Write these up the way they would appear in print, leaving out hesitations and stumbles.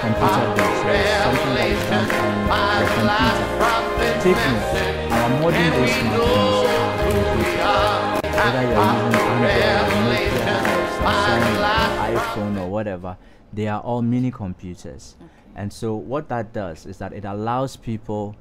computer-based. So it's something that is done on the computer. Take note, our modern-day smartphones are computer. Whether you're using Android, Nokia, Samsung, iPhone, or whatever, they are all mini computers. Okay. And so what that does is that it allows people.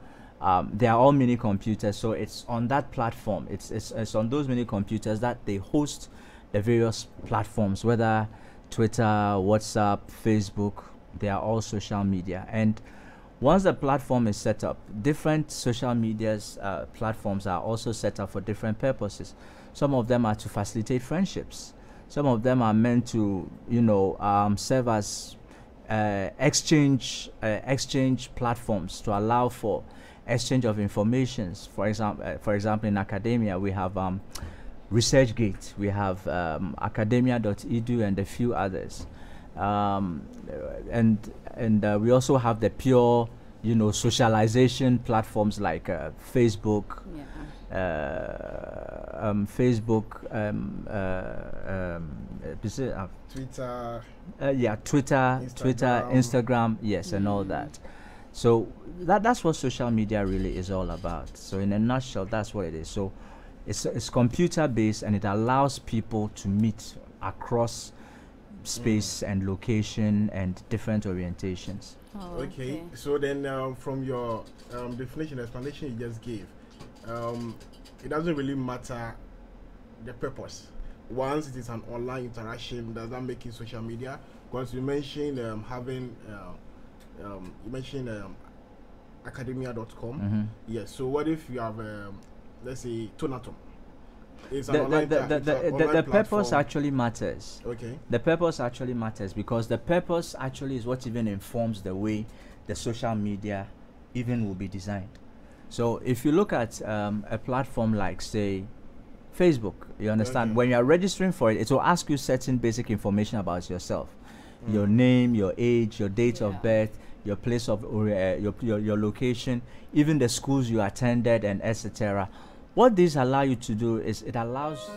They are all mini computers, so it's on that platform. It's on those mini computers that they host the various platforms, whether Twitter, WhatsApp, Facebook. They are all social media. And once the platform is set up, different social media's platforms are also set up for different purposes. Some of them are to facilitate friendships. Some of them are meant to, serve as exchange platforms to allow for exchange of informations. For example, in academia, we have ResearchGate, we have academia.edu, and a few others. And we also have the pure, socialization platforms like Facebook, Twitter. Twitter, Instagram, yes, and all that. So that's what social media really is all about. So in a nutshell, that's what it is. So it's computer based, and it allows people to meet across space and location and different orientations. Oh, okay. So then from your definition, explanation you just gave, it doesn't really matter the purpose. Once it is an online interaction, does that make it social media? Because you mentioned having you mentioned academia.com. Yes. So what if you have let's say Tonatom? It's an the purpose actually matters. Okay. The purpose actually matters because the purpose actually is what even informs the way the social media even will be designed. So if you look at a platform like, say, Facebook, you understand, when you are registering for it, it will ask you certain basic information about yourself. Your name, your age, your date of birth, your place of your location, even the schools you attended, and etc. What these allow you to do is it allows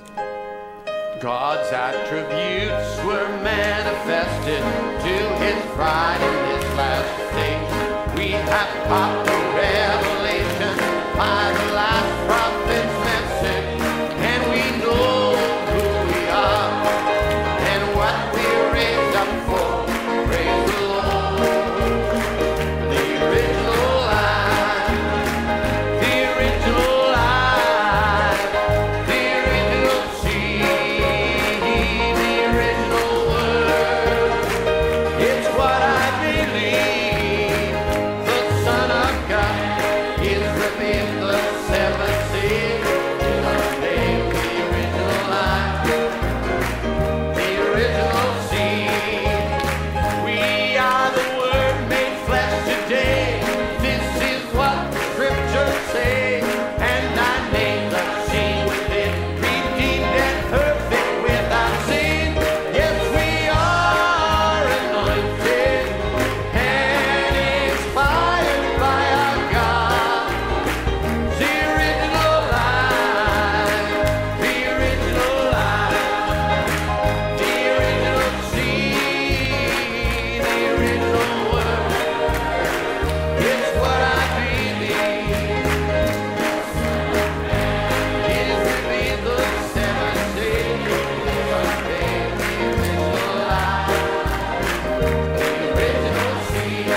God's attributes were manifested to his pride in this last day. We have caught the revelation by the last prophet's message, and we know who we are and what we're raised up for. Praise the Lord. The original line, the original line, the original seed, the original word. It's what I believe. The Son of God is within the seventh seal. Unveiled the original line, the original seed. We are the Word made flesh today. This is what the Scriptures say. And I named the seed within, redeemed and perfect without sin. Yes, we are anointed and inspired by our God. The original line, the original line, the original seed, the original word. It's what I believe. It is within the seventh day. Unveiled the original line, the original seed.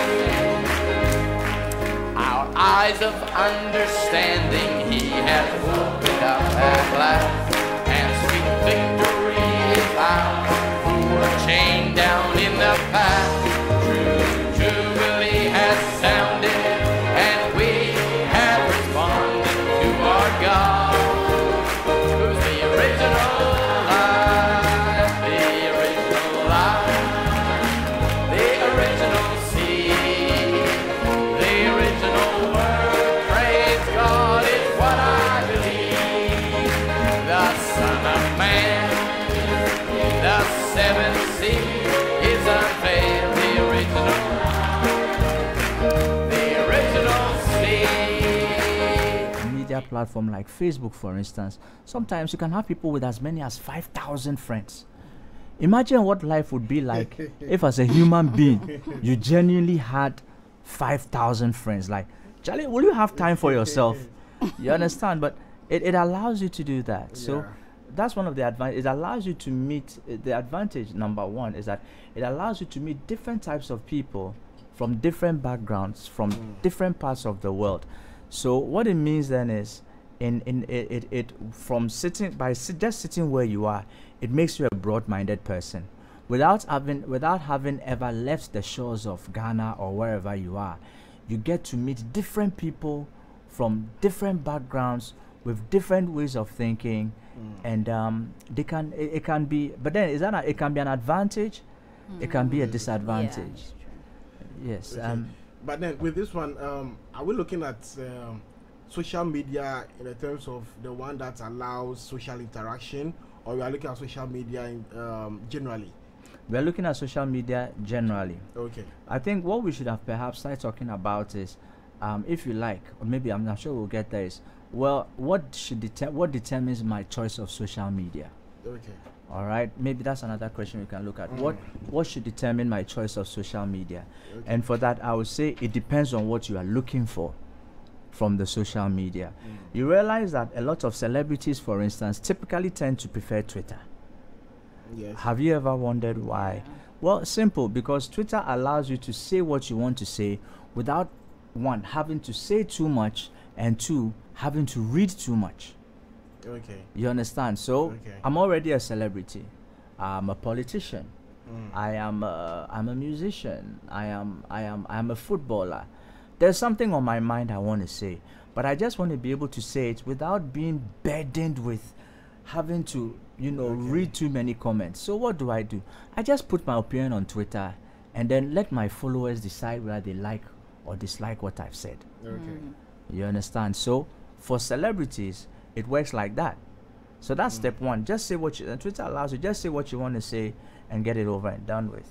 Our eyes of understanding he has opened up at last, and sweet victory is ours who were chained down in the past. True jubilee has sounded, and we have responded to our God, who's the original life, the original life, the original seed, the original word. Praise God is what I believe. The Son of Man, the seventh seal is unveiled. The original seed. media platform like Facebook, for instance. Sometimes you can have people with as many as 5,000 friends. Imagine what life would be like if, as a human being, you genuinely had 5,000 friends. Like, Charlie, will you have time for yourself? You understand? But it allows you to do that. So Yeah. that's one of the advantages. It allows you to meet, the advantage number one is that it allows you to meet different types of people from different backgrounds, from different parts of the world. So what it means then is, it from sitting by just sitting where you are, it makes you a broad-minded person, without having ever left the shores of Ghana or wherever you are. You get to meet different people from different backgrounds with different ways of thinking, and they can it can be. But then it can be an advantage, it can be a disadvantage. Yes. Okay. But then with this one, are we looking at social media in the terms of the one that allows social interaction, or we are looking at social media in, generally? We are looking at social media generally. Okay. I think what we should have perhaps started talking about is, if you like, or maybe I'm not sure we'll get there, is, well, what determines my choice of social media? Okay. All right, maybe that's another question we can look at. What should determine my choice of social media? Okay. And for that, I would say it depends on what you are looking for from the social media. You realize that a lot of celebrities, for instance, typically tend to prefer Twitter. Yes. Have you ever wondered why? Well, simple, because Twitter allows you to say what you want to say without, one, having to say too much, and two, having to read too much. Okay. You understand? So Okay. I'm already a celebrity. I'm a politician. I'm a musician. I'm a footballer. There's something on my mind I want to say, but I just want to be able to say it without being burdened with having to, read too many comments. So what do? I just put my opinion on Twitter, and then let my followers decide whether they like or dislike what I've said. Okay. You understand? So for celebrities, it works like that. So that's step one. Just say what and Twitter allows you. Just say what you want to say and get it over and done with.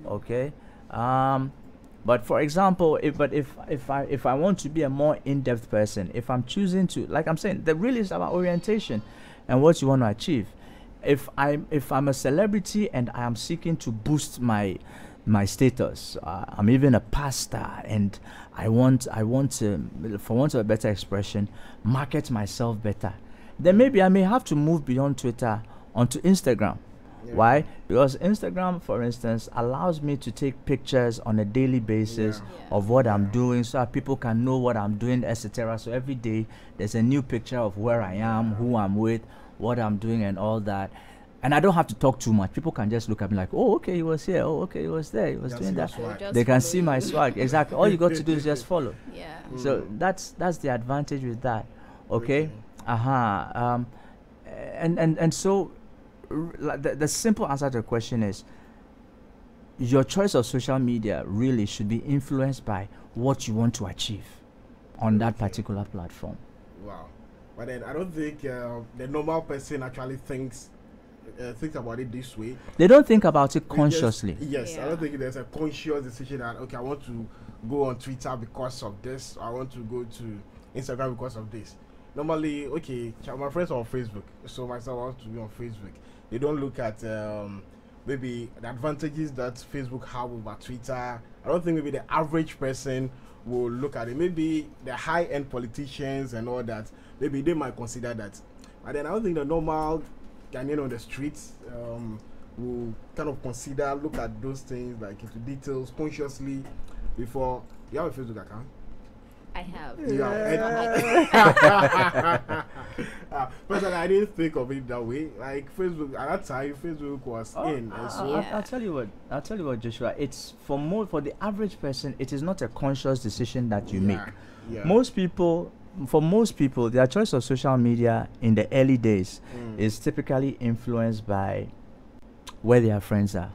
Okay. But for example, if I want to be a more in-depth person, if I'm choosing to, like I'm saying, the really is about orientation and what you want to achieve. If I'm a celebrity and I am seeking to boost my status, I'm even a pastor, and I want to, for want of a better expression, market myself better, then maybe I may have to move beyond Twitter onto Instagram. Yeah. Why? Because Instagram, for instance, allows me to take pictures on a daily basis of what I'm doing, so that people can know what I'm doing, etc. So every day there's a new picture of where I am, who I'm with, what I'm doing, and all that. And I don't have to talk too much. People can just look at me like, oh, okay, he was here. Oh, okay, he was there. He was doing that. They can see my swag. Exactly. All you got to do is just follow. Yeah. So that's the advantage with that. Okay. And so the simple answer to the question is, your choice of social media really should be influenced by what you want to achieve on that particular platform. Wow. But then I don't think the normal person actually thinks about it this way. They don't think about it consciously. Yes, I Yeah. don't think there's a conscious decision that, okay, I want to go on Twitter because of this, or I want to go to Instagram because of this. Normally, okay, my friends are on Facebook, so myself I want to be on Facebook. They don't look at maybe the advantages that Facebook have over Twitter. I don't think maybe the average person will look at it. Maybe the high-end politicians and all that, maybe they might consider that. But then I don't think the normal Ghanaian on the streets will kind of look at those things like into details consciously before. You have a Facebook account? I have. Personally, I didn't think of it that way. Like Facebook at that time, Facebook was in, and so I'll tell you what, Joshua. It's for the average person, it is not a conscious decision that you make. Yeah. For most people, their choice of social media in the early days is typically influenced by where their friends are.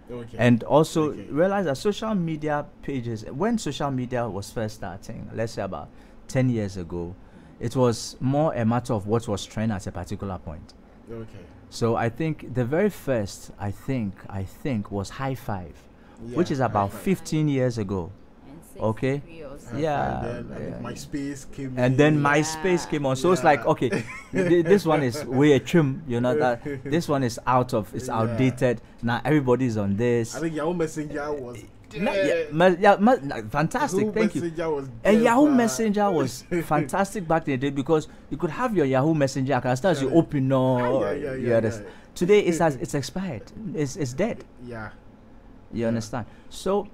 Okay. And also realize that social media pages, when social media was first starting, let's say about 10 years ago, it was more a matter of what was trend at a particular point. Okay. So I think the very first, I think was High Five, Yeah, which is about High Five. 15 years ago. Okay. 63 or so. Yeah, And then I think yeah. MySpace came And in. then Yeah. MySpace came on, so it's like, Yeah. okay, this one is way a trim, you know, that this one is it's Yeah. outdated. Now everybody's on this. I think Yahoo Messenger was Fantastic, Yahoo thank you. Messenger was And dead, Yahoo man. Messenger was fantastic back in the day because you could have your Yahoo Messenger account as soon as you open. No, you understand. Today it's expired. It's dead. Yeah. You understand? So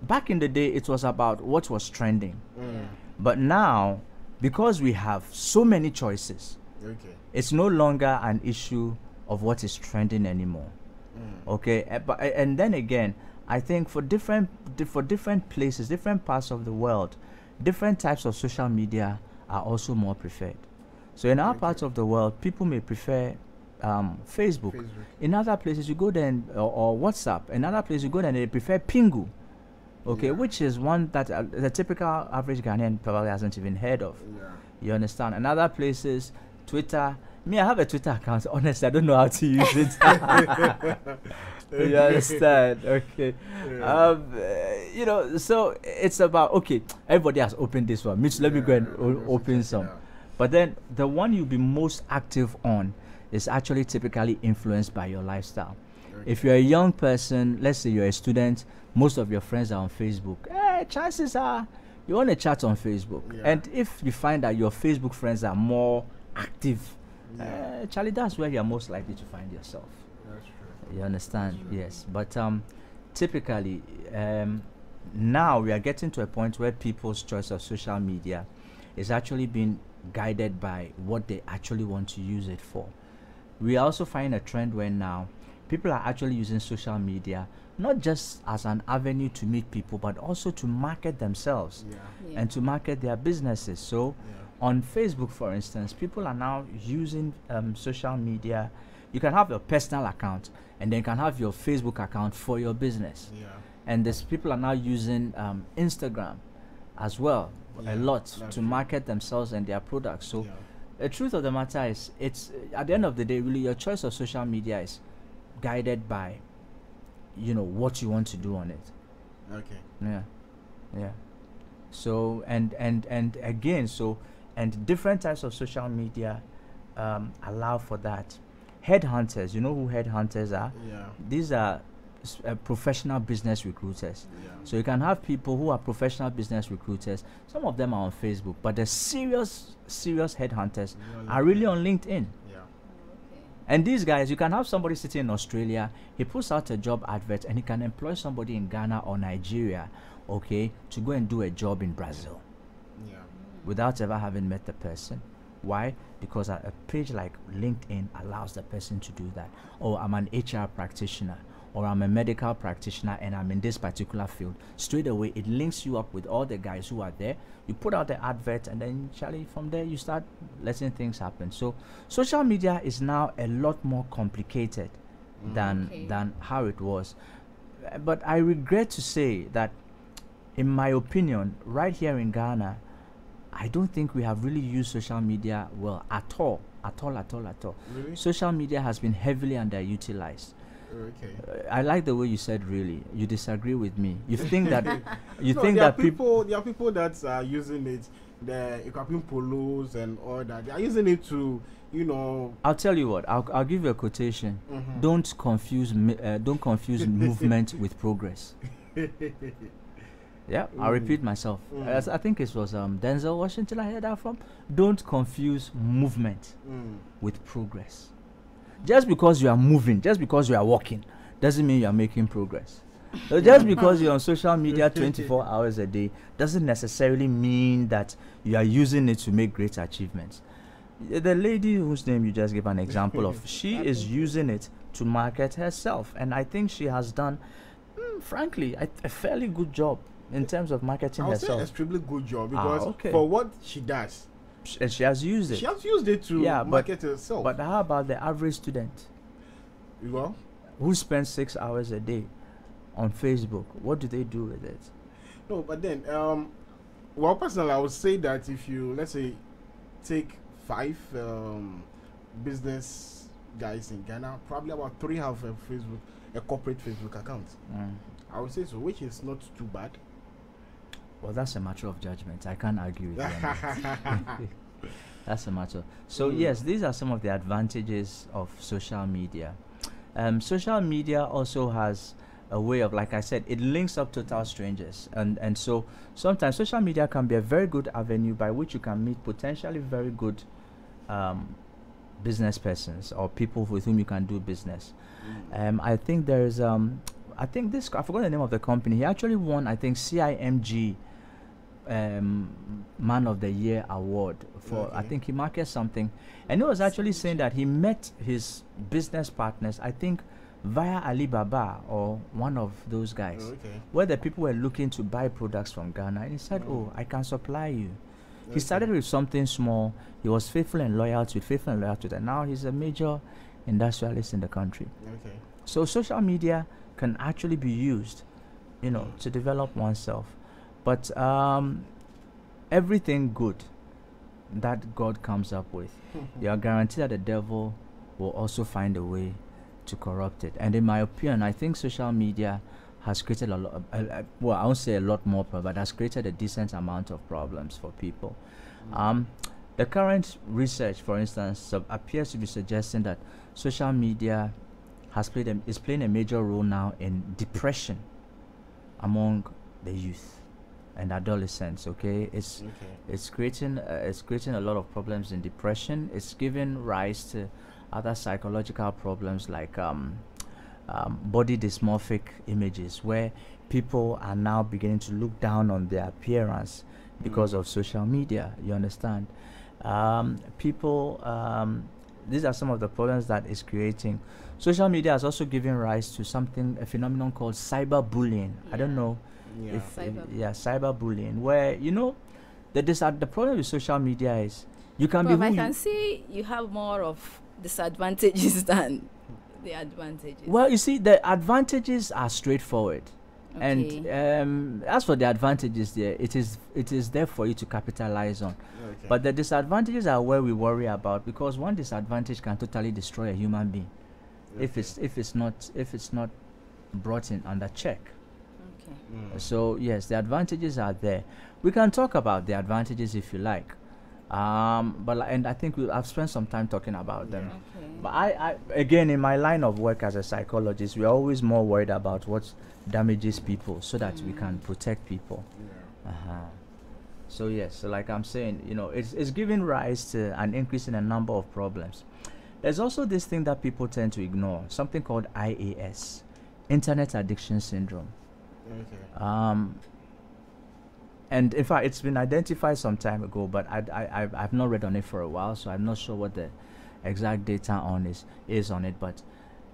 back in the day, it was about what was trending. Mm. But now, because we have so many choices, Okay. it's no longer an issue of what is trending anymore. Okay, and then again, I think for different places, different parts of the world, different types of social media are also more preferred. So in our parts of the world, people may prefer Facebook. In other places, you go there or WhatsApp. In other places, you go there and they prefer Pingu. Okay, Yeah. which is one that the typical average Ghanaian probably hasn't even heard of. Yeah. You understand? In other places, Twitter. Me, I have a Twitter account. Honestly, I don't know how to use it. You understand? Okay. You know, so it's about, okay, everybody has opened this one. Mitch, let me go and open some. But then the one you'll be most active on is actually typically influenced by your lifestyle. If you're a young person, let's say you're a student, most of your friends are on Facebook. Chances are you want to chat on Facebook. Yeah. And if you find that your Facebook friends are more active, Charlie, that's where you're most likely to find yourself. That's true. You understand? Yes. But typically, now we are getting to a point where people's choice of social media is actually being guided by what they actually want to use it for. We also find a trend where now people are actually using social media not just as an avenue to meet people, but also to market themselves Yeah. and to market their businesses. So Yeah. on Facebook, for instance, people are now using social media. You can have your personal account and then you can have your Facebook account for your business. Yeah. And there's people are now using Instagram as well Yeah, a lot that's to true. market themselves and their products. So Yeah. the truth of the matter is, it's at the end of the day, really your choice of social media is guided by, you know, what you want to do on it. Okay. Yeah. So and again, so and different types of social media allow for that. Headhunters, you know who headhunters are? Yeah. These are professional business recruiters. Yeah. So you can have people who are professional business recruiters. Some of them are on Facebook, but the serious headhunters Yeah, are really on LinkedIn. Yeah. Okay. And these guys, you can have somebody sitting in Australia, he puts out a job advert and he can employ somebody in Ghana or Nigeria, okay, to go and do a job in Brazil Yeah. without ever having met the person. Why? Because a page like LinkedIn allows the person to do that. Or I'm an HR practitioner, or I'm a medical practitioner and I'm in this particular field. Straight away, it links you up with all the guys who are there. You put out the advert and then, Charlie, from there you start letting things happen. So social media is now a lot more complicated than how it was. But I regret to say that, in my opinion, right here in Ghana, I don't think we have really used social media well at all. Really? Social media has been heavily underutilized. Okay. I like the way you said really. You disagree with me. You think that you No, think there are that people there are people that are using it, the equipping polos and all that. They are using it to, you know. I'll tell you what. I'll give you a quotation. Don't confuse movement with progress. Yeah, I'll repeat myself. As I think it was Denzel Washington I heard that from. Don't confuse movement with progress. Just because you are moving, just because you are walking, doesn't mean you are making progress. So just because you're on social media 24 hours a day doesn't necessarily mean that you are using it to make great achievements. The lady whose name you just gave an example of, she is using it to market herself, and I think she has done, frankly, a fairly good job in terms of marketing I would say herself. extremely good job because okay. for what she does, And she has used it. she has used it to market herself. But how about the average student You know? who spends 6 hours a day on Facebook? What do they do with it? No, but then, well, personally, I would say that if you, let's say, take 5 business guys in Ghana, probably about 3 have a corporate Facebook account. I would say so, which is not too bad. Well, that's a matter of judgment. I can't argue with you on that. That's a matter. So yes, these are some of the advantages of social media. Social media also has a way of, like I said, it links up total strangers, and so sometimes social media can be a very good avenue by which you can meet potentially very good business persons or people with whom you can do business. I think there's I think this, I forgot the name of the company. He actually won, I think, CIMG Man of the Year award for, I think he marketed something, and he was actually saying that he met his business partners, I think via Alibaba or one of those guys, where the people were looking to buy products from Ghana, and he said, oh, I can supply you. He started with something small. He was faithful and loyal to it, and now he's a major industrialist in the country. So social media can actually be used, you know, to develop oneself. But everything good that God comes up with, you are guaranteed that the devil will also find a way to corrupt it. And in my opinion, I think social media has created a lot, well, I won't say a lot more, but has created a decent amount of problems for people. The current research, for instance, appears to be suggesting that social media is playing a major role now in depression among the youth and adolescents. It's creating a lot of problems in depression. It's giving rise to other psychological problems like body dysmorphic images, where people are now beginning to look down on their appearance because of social media. You understand? These are some of the problems that is creating. Social media has also given rise to a phenomenon called cyberbullying. I don't know if cyberbullying, where, you know, the problem with social media is you can I can see you have more of disadvantages than the advantages. Well, you see, the advantages are straightforward. And as for the advantages, there it is there for you to capitalize on. But the disadvantages are where we worry about, because one disadvantage can totally destroy a human being if it's not brought in under check. So yes, the advantages are there. We can talk about the advantages if you like, and I think I've spent some time talking about them. But I again, in my line of work as a psychologist, we're always more worried about what damages people so that we can protect people. So yes, so like I'm saying, you know, it's giving rise to an increase in a number of problems. There's also this thing that people tend to ignore, something called IAS, Internet Addiction Syndrome. And in fact, it's been identified some time ago, but I've not read on it for a while, so I'm not sure what the exact data is on it. But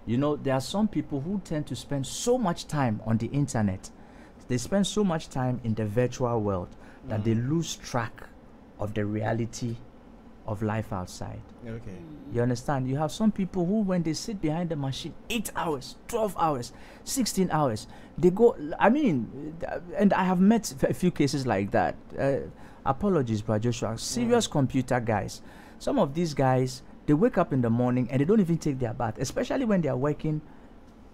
you know, there are some people who tend to spend so much time on the internet, they spend so much time in the virtual world that they lose track of the reality of life outside. You understand? You have some people who, when they sit behind the machine 8 hours, 12 hours, 16 hours, they go, I mean, and I have met a few cases like that. Apologies, Brother Joshua. Serious computer guys. Some of these guys, they wake up in the morning and they don't even take their bath, especially when they are working,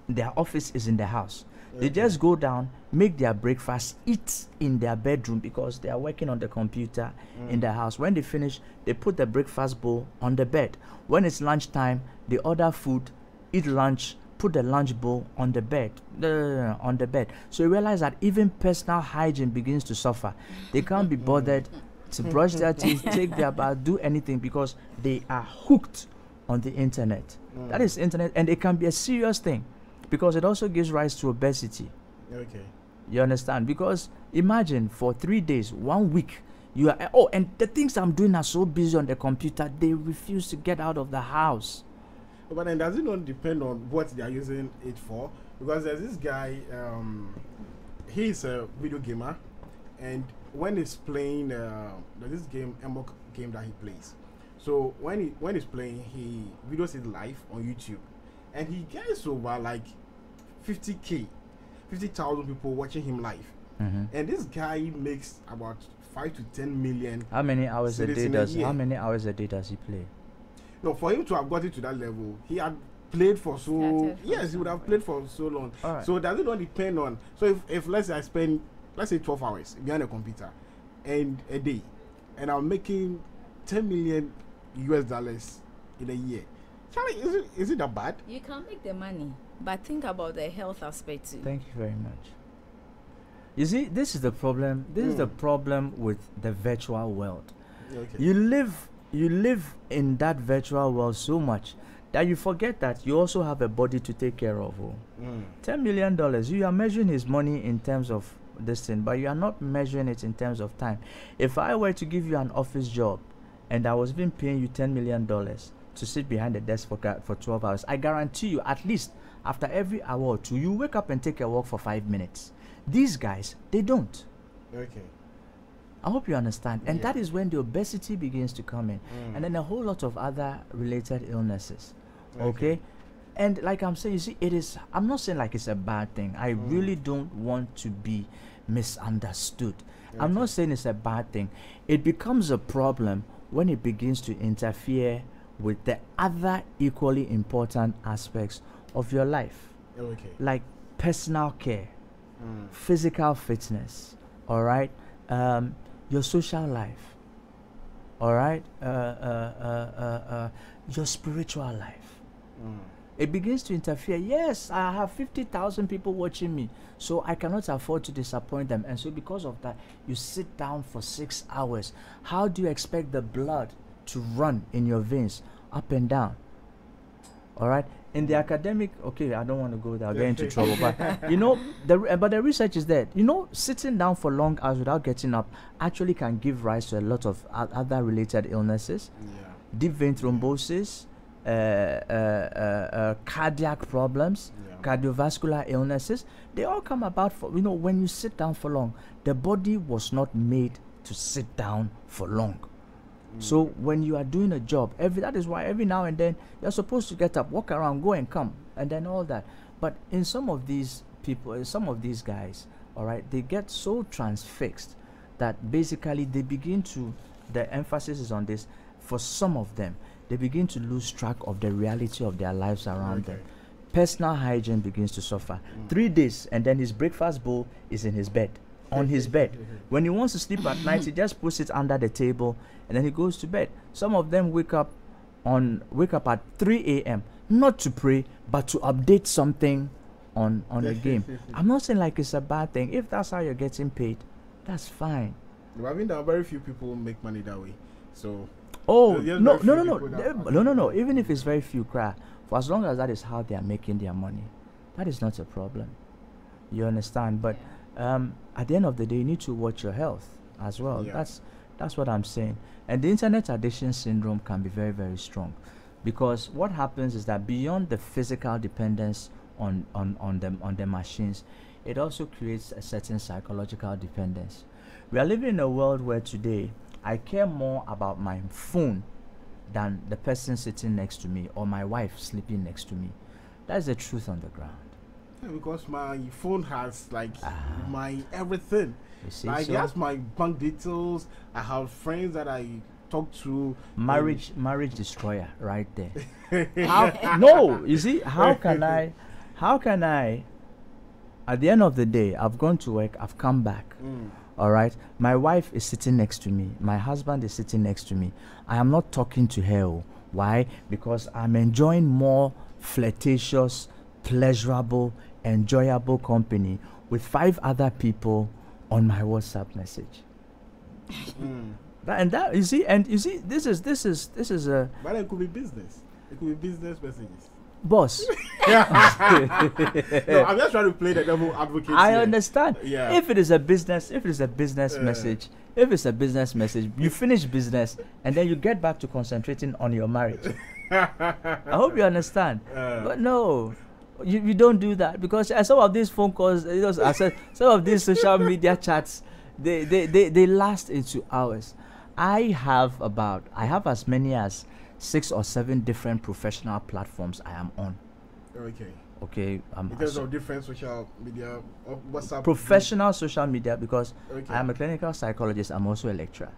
their office is in the house. They just go down, make their breakfast, eat in their bedroom because they are working on the computer in the house. When they finish, they put the breakfast bowl on the bed. When it's lunchtime, they order food, eat lunch, put the lunch bowl on the bed. So you realize that even personal hygiene begins to suffer. They can't be bothered to brush their teeth, take their bath, do anything, because they are hooked on the internet. That is internet, and it can be a serious thing, because it also gives rise to obesity. You understand? Because imagine for 3 days, 1 week, you are, and the things I'm doing are so busy on the computer, they refuse to get out of the house. But then does it not depend on what they are using it for? Because there's this guy, he's a video gamer, and when he's playing, there's this game, Emok game that he plays. So when he's playing, he videos it live on YouTube, and he gets over like 50,000 people watching him live. And this guy makes about 5 to 10 million. How many hours a day does he play? No, for him to have got it to that level, he had played for so yes, he would have played for so long. So does it not depend on, so if let's say I spend let's say 12 hours behind a computer and a day, and I'm making 10 million US dollars in a year. Charlie, is it that bad? You can make the money, but think about the health aspect too. Thank you very much. You see, this is the problem. This is the problem with the virtual world. Okay. You live in that virtual world so much that you forget that you also have a body to take care of. Oh. $10 million, you are measuring his money in terms of this thing, but you are not measuring it in terms of time. If I were to give you an office job and I was being paying you $10 million to sit behind the desk for 12 hours, I guarantee you at least after every hour or two, you wake up and take a walk for 5 minutes. These guys, they don't. Okay. I hope you understand. And that is when the obesity begins to come in. And then a whole lot of other related illnesses. Okay? And like I'm saying, you see, I'm not saying like it's a bad thing. I really don't want to be misunderstood. I'm not saying it's a bad thing. It becomes a problem when it begins to interfere with the other equally important aspects of your life. Okay. Like personal care, physical fitness, all right? Your social life, all right? Your spiritual life. It begins to interfere. Yes, I have 50,000 people watching me, so I cannot afford to disappoint them. And so because of that, you sit down for 6 hours. How do you expect the blood to run in your veins up and down? All right? In the academic, okay, I don't want to go there, I'll get into trouble. But, you know, but the research is there. You know, sitting down for long hours without getting up actually can give rise to a lot of other related illnesses. Deep vein thrombosis, cardiac problems, cardiovascular illnesses. They all come about for, you know, when you sit down for long. The body was not made to sit down for long. So when you are doing a job, that is why every now and then you're supposed to get up, walk around, go and come, and then all that. But in some of these people, in some of these guys, all right, they get so transfixed that basically they begin to, the emphasis is on this, for some of them, they begin to lose track of the reality of their lives around them. Personal hygiene begins to suffer. 3 days, and then his breakfast bowl is in his bed, on his bed. When he wants to sleep at night, he just puts it under the table, and then he goes to bed. Some of them wake up at 3 a.m. not to pray, but to update something on a game. I'm not saying like it's a bad thing. If that's how you're getting paid, that's fine. I mean, there are very few people who make money that way. So. Oh no. Even if it's very few, for as long as that is how they are making their money, that is not a problem. You understand? But at the end of the day, you need to watch your health as well. That's what I'm saying. And the internet addiction syndrome can be very, very strong, because what happens is that beyond the physical dependence on the machines, it also creates a certain psychological dependence. We are living in a world where today I care more about my phone than the person sitting next to me or my wife sleeping next to me. That's the truth on the ground. Yeah, because my phone has like my everything. Like it has my bank details. I have friends that I talk to. Marriage destroyer right there. No, you see, how can I at the end of the day, I've gone to work, I've come back. All right, my wife is sitting next to me, my husband is sitting next to me. I am not talking to her. Why? Because I'm enjoying more flirtatious, pleasurable, enjoyable company with 5 other people on my WhatsApp message. You see, this is a. But it could be business. It could be business messages. Boss. No, I'm just trying to play the devil advocate. I understand. Yeah. If it is a business message, you finish business and then you get back to concentrating on your marriage. I hope you understand. But no, you don't do that, because some of these phone calls, some of these social media chats, they last into hours. I have as many as 6 or 7 different professional platforms I am on. Okay. In terms of different social media, WhatsApp. Professional social media, because I am a clinical psychologist. I'm also a lecturer.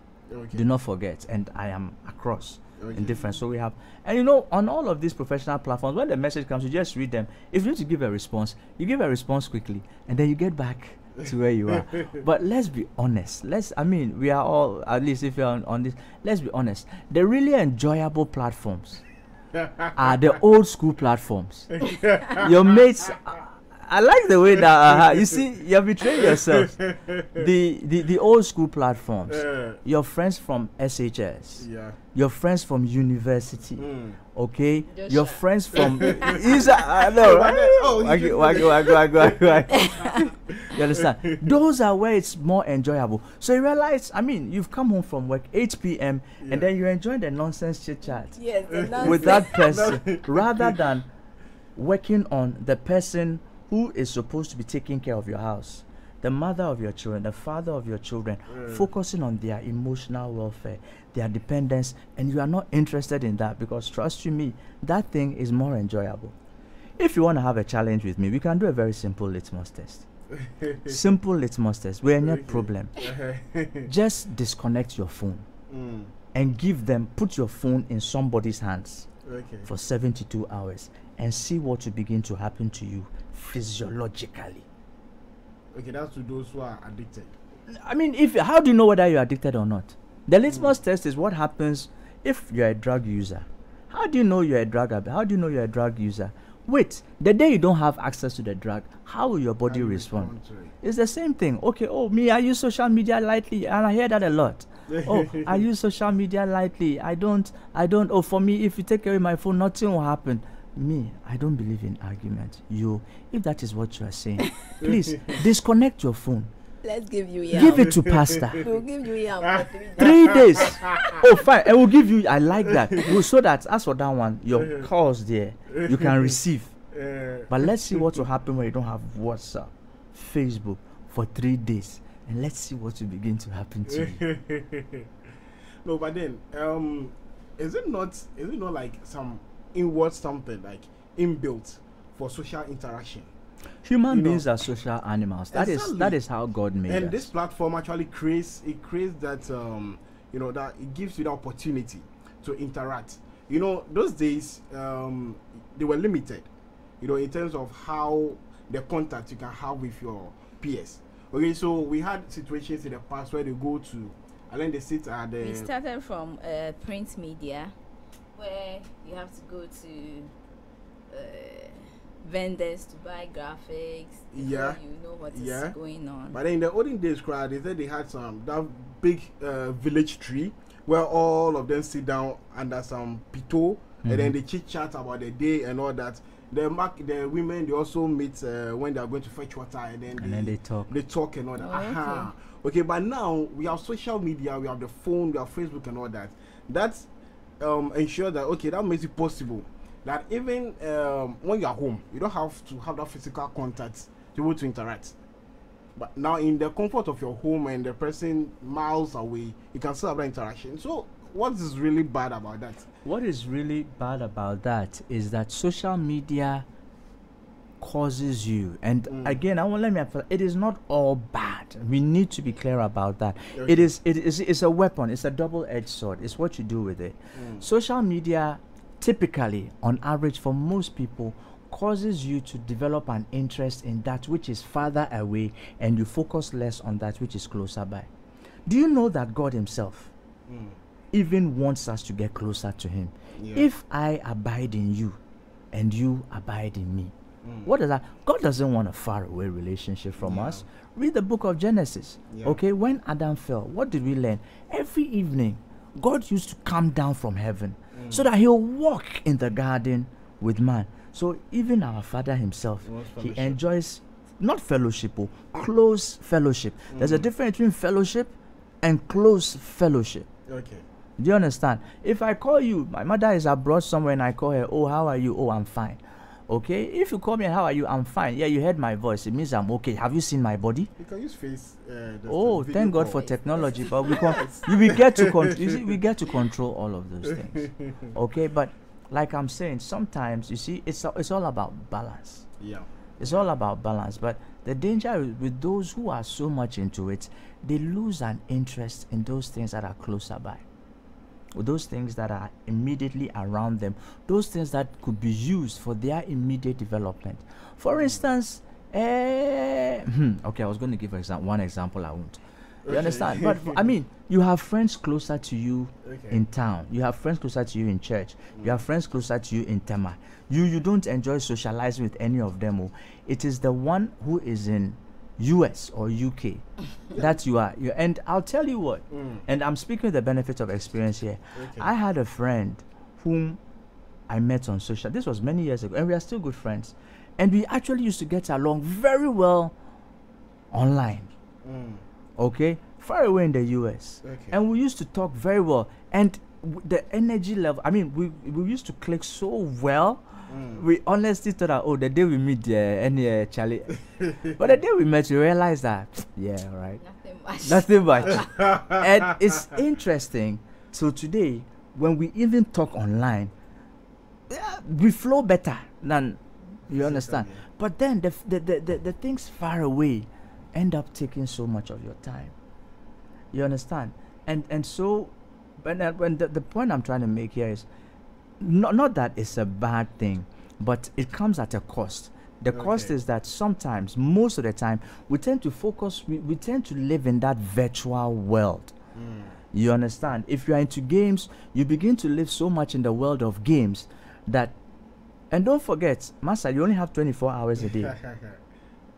Do not forget, and I am across in different. So we have, and you know, on all of these professional platforms, when the message comes, you just read them. If you need to give a response, you give a response quickly, and then you get back to where you are. But let's be honest. I mean, we are all, at least if you're on this, let's be honest. The really enjoyable platforms are the old school platforms. Your mates, I like the way that you see, you're betraying yourself. The old school platforms, your friends from SHS, your friends from university, okay, your friends from I know, right? You understand? Those are where it's more enjoyable. So you realize, I mean, you've come home from work 8 p.m. and then you're enjoying the nonsense chit chat with that person rather than working on the person who is supposed to be taking care of your house, the mother of your children, the father of your children, focusing on their emotional welfare, their dependence, and you are not interested in that, because trust you me, that thing is more enjoyable. If you want to have a challenge with me, we can do a very simple litmus test. Simple litmus test. We're no problem. Just disconnect your phone and put your phone in somebody's hands for 72 hours and see what will begin to happen to you physiologically. Okay, that's to those who are addicted. I mean, how do you know whether you're addicted or not? The litmus test is what happens if you're a drug user. How do you know you're a drug addict? How do you know you're a drug user? Wait, the day you don't have access to the drug, how will your body respond? It's the same thing. Okay, I use social media lightly, and I hear that a lot. I use social media lightly. I don't. For me, if you take away my phone, nothing will happen. Me, I don't believe in argument. If that is what you are saying, please disconnect your phone. Let's give you yam. Give it to pastor. We'll give you yam for 3 days. Oh, fine. And we'll give you, I like that. So that, as for that one, your calls there, you can receive. But let's see what will happen when you don't have WhatsApp, Facebook for 3 days. And let's see what will begin to happen to you. No, but then, is it not like some inward something, like inbuilt for social interaction? Human beings are social animals. That is how God made us. And this platform actually creates that that it gives you the opportunity to interact. Those days they were limited, in terms of how the contact you can have with your peers. Okay, so we had situations in the past where they go to, and then they sit at the. We started from print media, where you have to go to vendors to buy graphics before you know what is going on. But then in the olden days, they said they had that big village tree where all of them sit down under some pito, and then they chit chat about the day and all that. The women, they also meet when they are going to fetch water, and then they talk and all that. Okay, but now we have social media, we have the phone, we have Facebook and all that. That's ensure that that makes it possible that even when you are home, you don't have to have that physical contact to be able to interact. But now in the comfort of your home and the person miles away, you can still have that interaction. So what is really bad about that? What is really bad about that is that social media causes you, and again, it is not all bad. We need to be clear about that. It's a weapon. It's a double-edged sword. It's what you do with it. Social media, typically, on average, for most people, causes you to develop an interest in that which is farther away, and you focus less on that which is closer by. Do you know that God himself even wants us to get closer to him? If I abide in you and you abide in me, what is that? God doesn't want a far away relationship from us. Read the book of Genesis. Okay, when Adam fell, what did we learn? Every evening, God used to come down from heaven so that he'll walk in the garden with man. So even our Father himself, he enjoys not fellowship, but close fellowship. There's a difference between fellowship and close fellowship. Okay. Do you understand? If I call you, my mother is abroad somewhere, and I call her, oh, how are you? Oh, I'm fine. Okay? If you call me, how are you? I'm fine. Yeah, you heard my voice. It means I'm okay. Have you seen my body? You can use face. Thank God for technology. But we get to control all of those things. Okay? But like I'm saying, sometimes, you see, it's all about balance. Yeah. It's all about balance. But the danger with those who are so much into it, they lose an interest in those things that are closer by. Those things that are immediately around them, those things that could be used for their immediate development. For instance, Okay, I was going to give one example. I won't. You Okay. understand? But I mean, you have friends closer to you Okay. in town. You have friends closer to you in church. You have friends closer to you in Tema. You don't enjoy socializing with any of them. Oh. It is the one who is in US or UK that you are. And I'll tell you what. And I'm speaking with the benefit of experience here. Okay. I had a friend whom I met on social. This was many years ago, and we are still good friends. And we actually used to get along very well online. Okay, far away in the US. Okay. And we used to talk very well. And the energy level, I mean, we used to click so well. We honestly thought that, oh, the day we meet Charlie. But the day we met, we realized that, yeah, right. Nothing much. Nothing much. And it's interesting. So today, when we even talk online, we flow better than, you understand. yeah. But then the things far away end up taking so much of your time. You understand? And so, when the point I'm trying to make here is not that it's a bad thing, but it comes at a cost. The cost Okay. is that sometimes, most of the time, we tend to focus, we tend to live in that virtual world. You understand? If you are into games, you begin to live so much in the world of games that, and don't forget, Master, you only have 24 hours a day.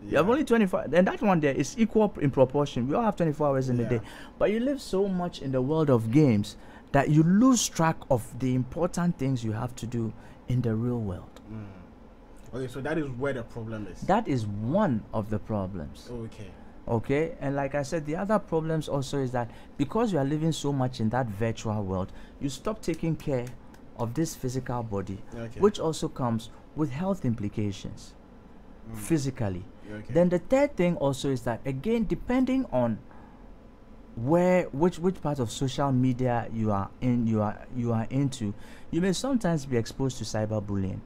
You have only 24, and that one there is equal in proportion. We all have 24 hours in a day. But you live so much in the world of games that you lose track of the important things you have to do in the real world. Okay, so that is where the problem is. That is one of the problems. Okay. Okay, and like I said, the other problems also is that because you are living so much in that virtual world, you stop taking care of this physical body, Okay. which also comes with health implications physically. Okay. Then the third thing also is that, again, depending on which part of social media you are into, you may sometimes be exposed to cyberbullying,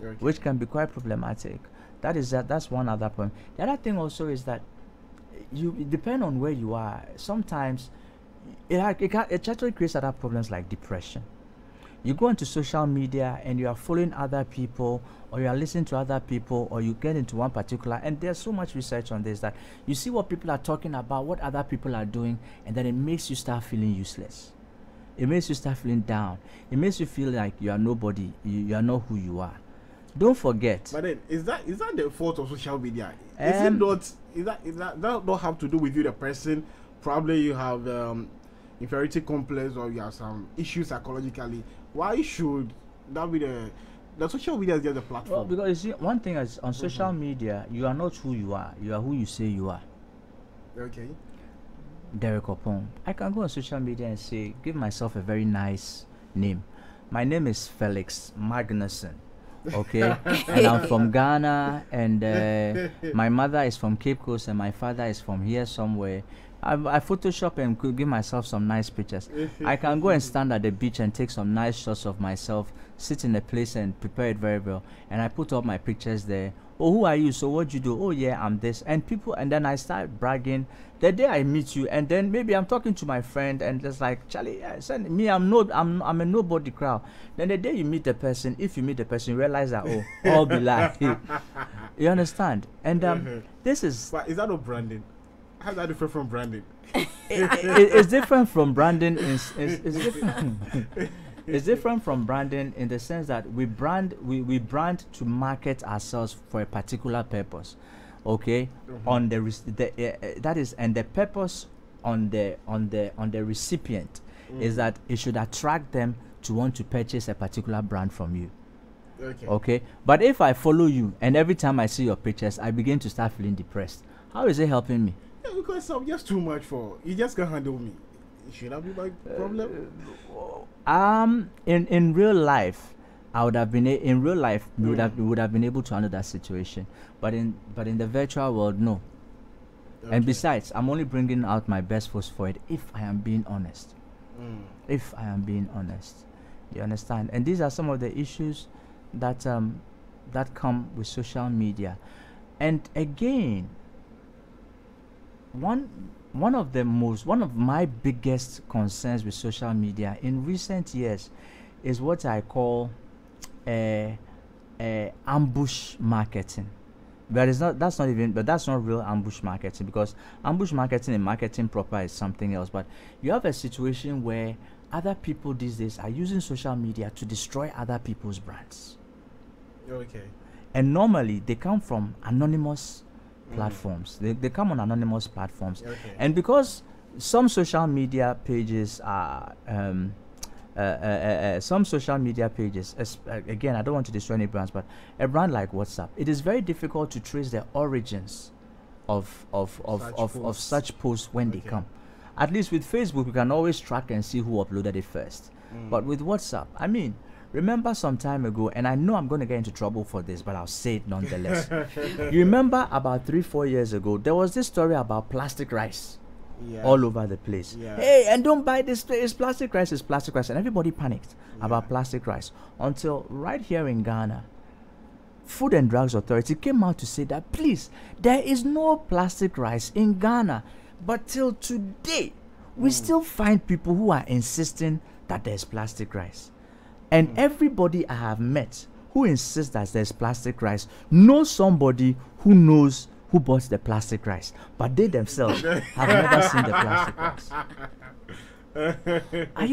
Yeah. Okay. which can be quite problematic. That's one other point. The other thing also is that it depend on where you are. Sometimes it actually creates other problems like depression. You go into social media and you are following other people, or you are listening to other people, or you get into one particular, and there's so much research on this that you see what people are talking about, what other people are doing, and then it makes you start feeling useless. It makes you start feeling down. It makes you feel like you are nobody. You are not who you are. Don't forget. But then, is that the fault of social media? Is it not? Is that not have to do with you, the person? Probably you have inferiority complex, or you have some issues psychologically. Why should that be the social media is just a platform? Well, because you see, one thing is on social media, you are not who you are. You are who you say you are. Okay. Derek Opon. I can go on social media and say, give myself a very nice name. My name is Felix Magnuson. Okay, and I'm from Ghana, and my mother is from Cape Coast, and my father is from here somewhere. I Photoshop and could give myself some nice pictures. I can go and stand at the beach and take some nice shots of myself, sit in a place and prepare it very well, and I put up my pictures there. Oh, who are you? So what you do? Oh yeah, I'm this. And people, and then I start bragging. The day I meet you, and then maybe I'm talking to my friend, and it's like, Charlie, send me. I'm a nobody crowd. Then the day you meet the person, if you meet the person, you realize that, oh, all be like. You understand? And this is. But is that not branding? How's that different from branding? It's different from branding. It's different. It's different from branding in the sense that we brand to market ourselves for a particular purpose. Okay, on that is, and the purpose on the recipient is that it should attract them to want to purchase a particular brand from you. Okay, but if I follow you and every time I see your pictures I begin to start feeling depressed, how is it helping me? Yeah, because I'm just too much for you. Just can't handle me. Should that be my problem? In real life, I would have been in real life. We would have been able to handle that situation, but in the virtual world, no. And besides, I'm only bringing out my best foot for it if I am being honest. If I am being honest, you understand. And these are some of the issues that come with social media. And again, one of my biggest concerns with social media in recent years is what I call ambush marketing. But it's not. That's not even. But that's not real ambush marketing, because ambush marketing and marketing proper is something else. But you have a situation where other people these days are using social media to destroy other people's brands. Okay. And normally they come from anonymous platforms. They come on anonymous platforms. Okay. And because some social media pages are again, I don't want to destroy any brands, but a brand like WhatsApp, it is very difficult to trace the origins of such posts when they come. At least with Facebook, you can always track and see who uploaded it first. But with WhatsApp, I mean, remember some time ago, and I know I'm going to get into trouble for this, but I'll say it nonetheless. You remember about 3-4 years ago, there was this story about plastic rice all over the place. Hey, and don't buy this, it's plastic rice, it's plastic rice. And everybody panicked about plastic rice until right here in Ghana, Food and Drugs Authority came out to say that, please, there is no plastic rice in Ghana. But till today, we still find people who are insisting that there's plastic rice. And everybody I have met who insists that there's plastic rice knows somebody who knows who bought the plastic rice, but they themselves have never seen the plastic rice. Are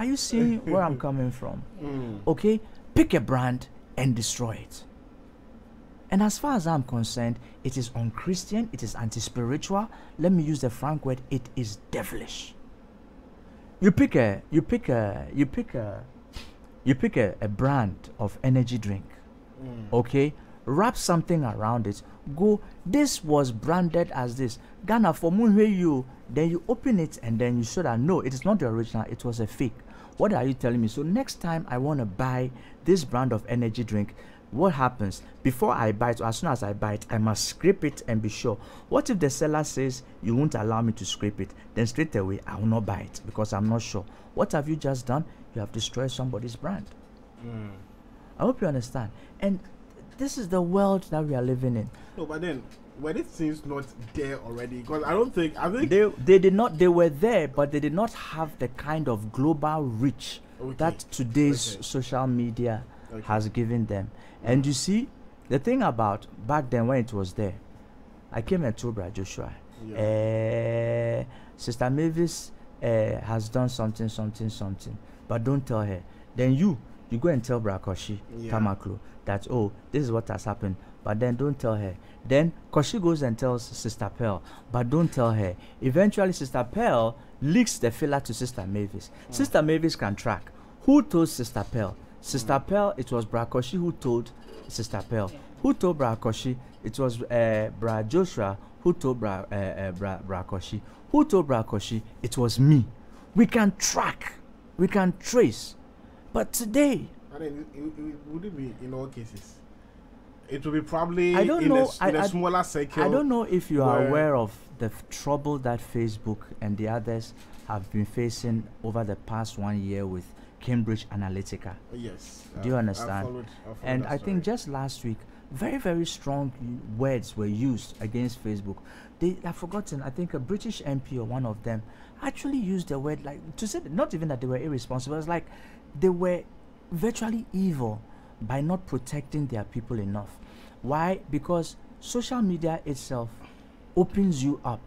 you seeing where I'm coming from? Okay, pick a brand and destroy it. And as far as I'm concerned, it is unchristian, it is anti-spiritual. Let me use the frank word, it is devilish. You pick a brand of energy drink, okay? Wrap something around it. Go, this was branded as this. Ghana for you. Then you open it and then you show that no, it is not the original, it was a fake. What are you telling me? So next time I want to buy this brand of energy drink, what happens? Before I buy it, or as soon as I buy it, I must scrape it and be sure. What if the seller says you won't allow me to scrape it? Then straight away I will not buy it because I'm not sure. What have you just done? You have destroyed somebody's brand. I hope you understand. And this is the world that we are living in. No, but then were these things not there already? Because I think they did not. They were there, but they did not have the kind of global reach that today's social media has given them. And you see, the thing about back then when it was there, I came and told Brother Joshua, Sister Mavis has done something, but don't tell her. Then you go and tell Brother Koshi Tamaklo that, oh, this is what has happened, but then don't tell her. Then Koshi goes and tells Sister Pearl, but don't tell her. Eventually, Sister Pearl leaks the filler to Sister Mavis. Sister Mavis can track who told Sister Pearl. Sister Pearl, it was Brother Koshi who told Sister Pearl. Who told Brother Koshi? It was Brother Joshua who told Brother Koshi. Who told Brother Koshi? It was me. We can track, we can trace. But today, would it be in all cases? It will be probably I don't know, in a smaller circle. I don't know if you are aware of the trouble that Facebook and the others have been facing over the past 1 year with Cambridge Analytica. Yes. Do you understand? I've followed and I think just last week, very, very strong words were used against Facebook. They have forgotten, I think a British MP or one of them actually used the word, like, to say that not even that they were irresponsible, it's like they were virtually evil by not protecting their people enough. Why? Because social media itself opens you up,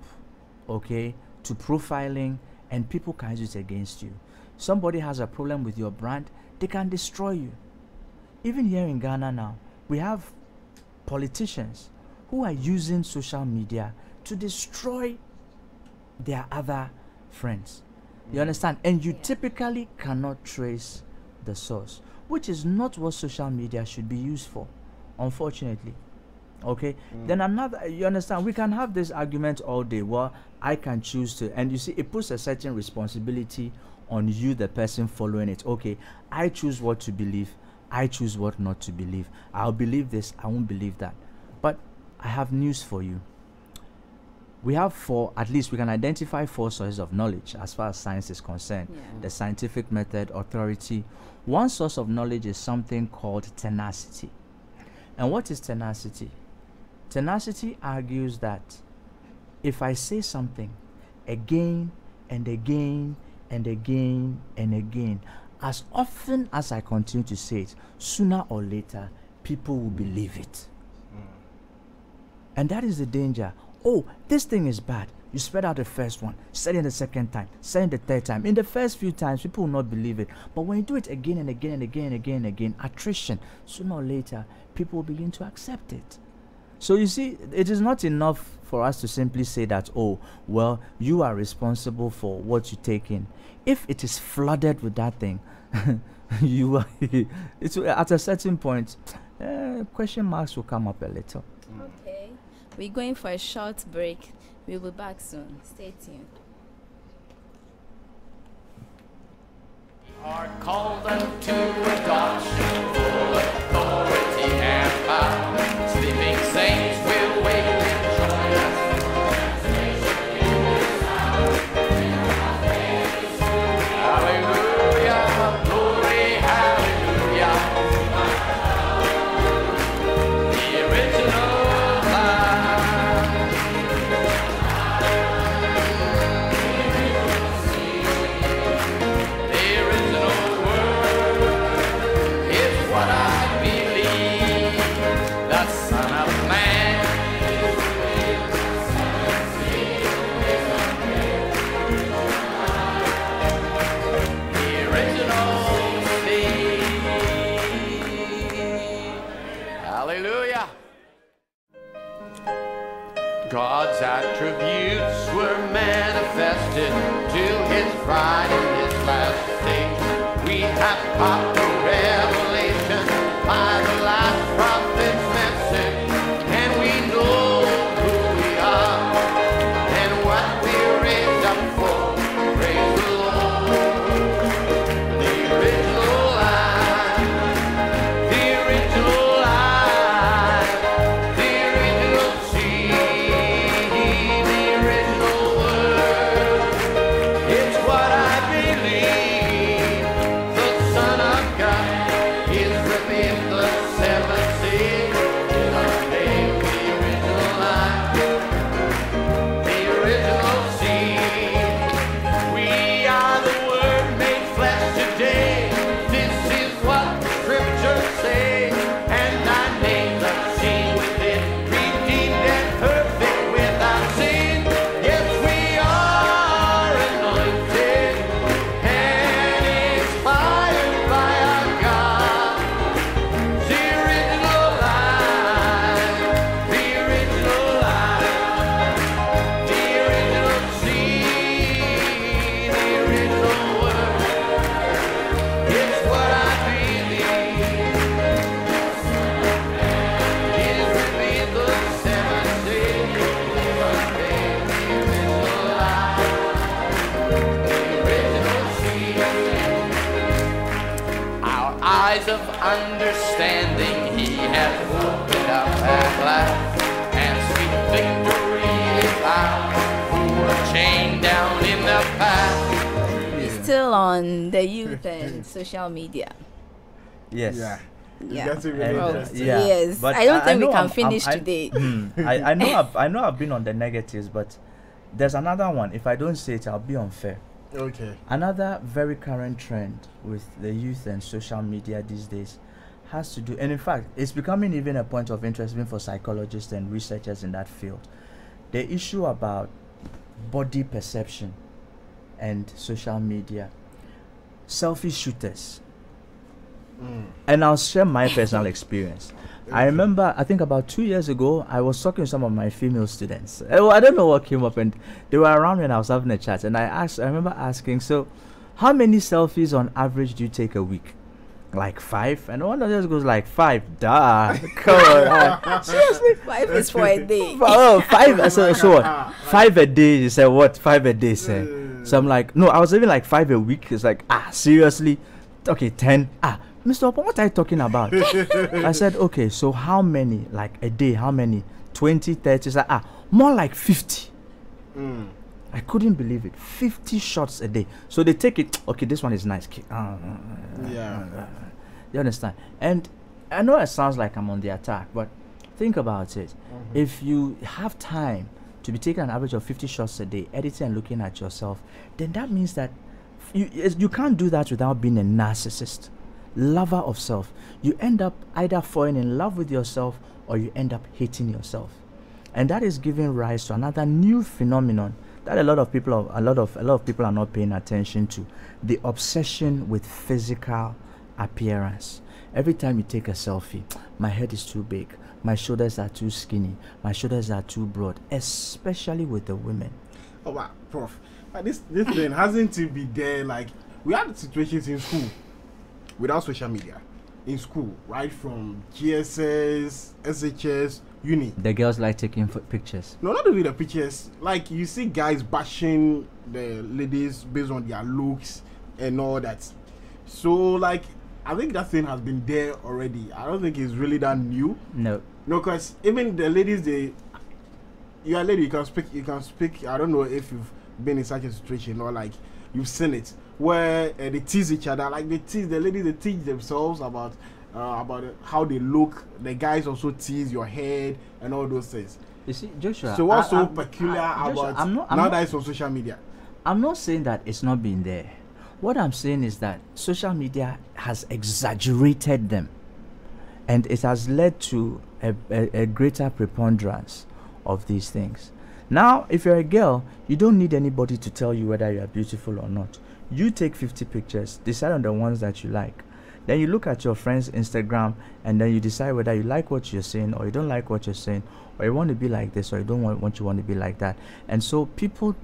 okay, to profiling, and people can use it against you. Somebody has a problem with your brand, they can destroy you. Even here in Ghana now, we have politicians who are using social media to destroy their other friends. You understand? And you typically cannot trace the source, which is not what social media should be used for, unfortunately. Okay? Then another, you understand, we can have this argument all day. Well, I can choose to, and you see, it puts a certain responsibility on you, the person following it. Okay, I choose what to believe, I choose what not to believe. I'll believe this, I won't believe that. But I have news for you. We have at least we can identify 4 sources of knowledge as far as science is concerned. The scientific method, authority. One source of knowledge is something called tenacity. And what is tenacity? Tenacity argues that if I say something again and again and again and again, as often as I continue to say it, sooner or later people will believe it. And that is the danger. Oh, this thing is bad. You spread out the first one, say it the second time, say it the third time. In the first few times, people will not believe it. But when you do it again and again and again and again and again, attrition, sooner or later, people will begin to accept it. So you see, it is not enough for us to simply say that, oh, well, you are responsible for what you take in. If it is flooded with that thing, you are it's at a certain point, question marks will come up a little. Okay, we're going for a short break. We'll be back soon. Stay tuned. Are called unto adoption, full authority and power. Sleeping saints will wake and join us. Hallelujah, glory, hallelujah. The original life. The original word is what I believe. The Son of Man. The original seed. Hallelujah. God's attributes were manifested to his bride in his last days. We have caught the revelation by the last prophet's message, and we know who we are and what we raised up for. Praise the Lord. The original life, the original life, the original seed, the original word. It's what I believe. The Son of God is within the seven seas. The name, the original life, the original seed. We are the Word made flesh today. This is what the Scriptures say. And our names are seen within, redeemed and perfect without sin. Yes, we are anointed and inspired by our God. The original life, the original life, the original seed, the original word. It's what I believe. It is within the seven days. The original life, the original seed. Our eyes of understanding he has opened up at last, and sweet victory is ours who were chained down in the past. Still on the youth and social media. Yes. Yeah. Yeah. That's really And, interesting. Yes. but I don't think we know can finish today. I know I've been on the negatives, but there's another one. If I don't say it, I'll be unfair. Okay. Another very current trend with the youth and social media these days has to do, and in fact, it's becoming even a point of interest even for psychologists and researchers in that field. The issue about body perception and social media, selfie shooters. And I'll share my personal experience. I remember, I think about 2 years ago, I was talking to some of my female students. I don't know what came up, and they were around when I was having a chat. And I remember asking, so how many selfies on average do you take a week? Like 5? And one of them goes like 5. Duh. Come on. Seriously? 5 is for a day. Oh, 5. So what? 5 a day? You said what? 5 a day, say. So I'm like, no, I was even like 5 a week. It's like, seriously? Okay, 10. Mr. Opa, what are you talking about? I said, okay, so how many, like a day, how many? 20, 30? It's like, more like 50. I couldn't believe it. 50 shots a day. So they take it, okay, this one is nice. You understand? And I know it sounds like I'm on the attack, but think about it. If you have time to be taking an average of 50 shots a day, editing and looking at yourself, then that means that you can't do that without being a narcissist, lover of self. You end up either falling in love with yourself or you end up hating yourself. and that is giving rise to another new phenomenon that a lot of people are not paying attention to: the obsession with physical appearance. Every time you take a selfie, my head is too big, my shoulders are too skinny, my shoulders are too broad, especially with the women. Oh wow, Prof. This thing hasn't to be there. Like, we had situations in school without social media. In school, right from GSS, SHS, uni. The girls like taking pictures. No, not only the pictures. Like, you see guys bashing the ladies based on their looks and all that. So, like, I think that thing has been there already. I don't think it's really that new. No. No, because even the ladies, you're a lady, you can speak. I don't know if you've been in such a situation or like you've seen it, where they tease each other. Like, the ladies, they teach themselves about how they look. The guys also tease your head and all those things. You see, Joshua. So what's so peculiar Joshua, about now that it's on social media? I'm not saying that it's not been there. What I'm saying is that social media has exaggerated them, and it has led to a greater preponderance of these things. Now, if you're a girl, you don't need anybody to tell you whether you are beautiful or not. You take 50 pictures, decide on the ones that you like. Then you look at your friend's Instagram, and then you decide whether you like what you're saying or you don't like what you're saying, or you want to be like this or you don't want to be like that. And so people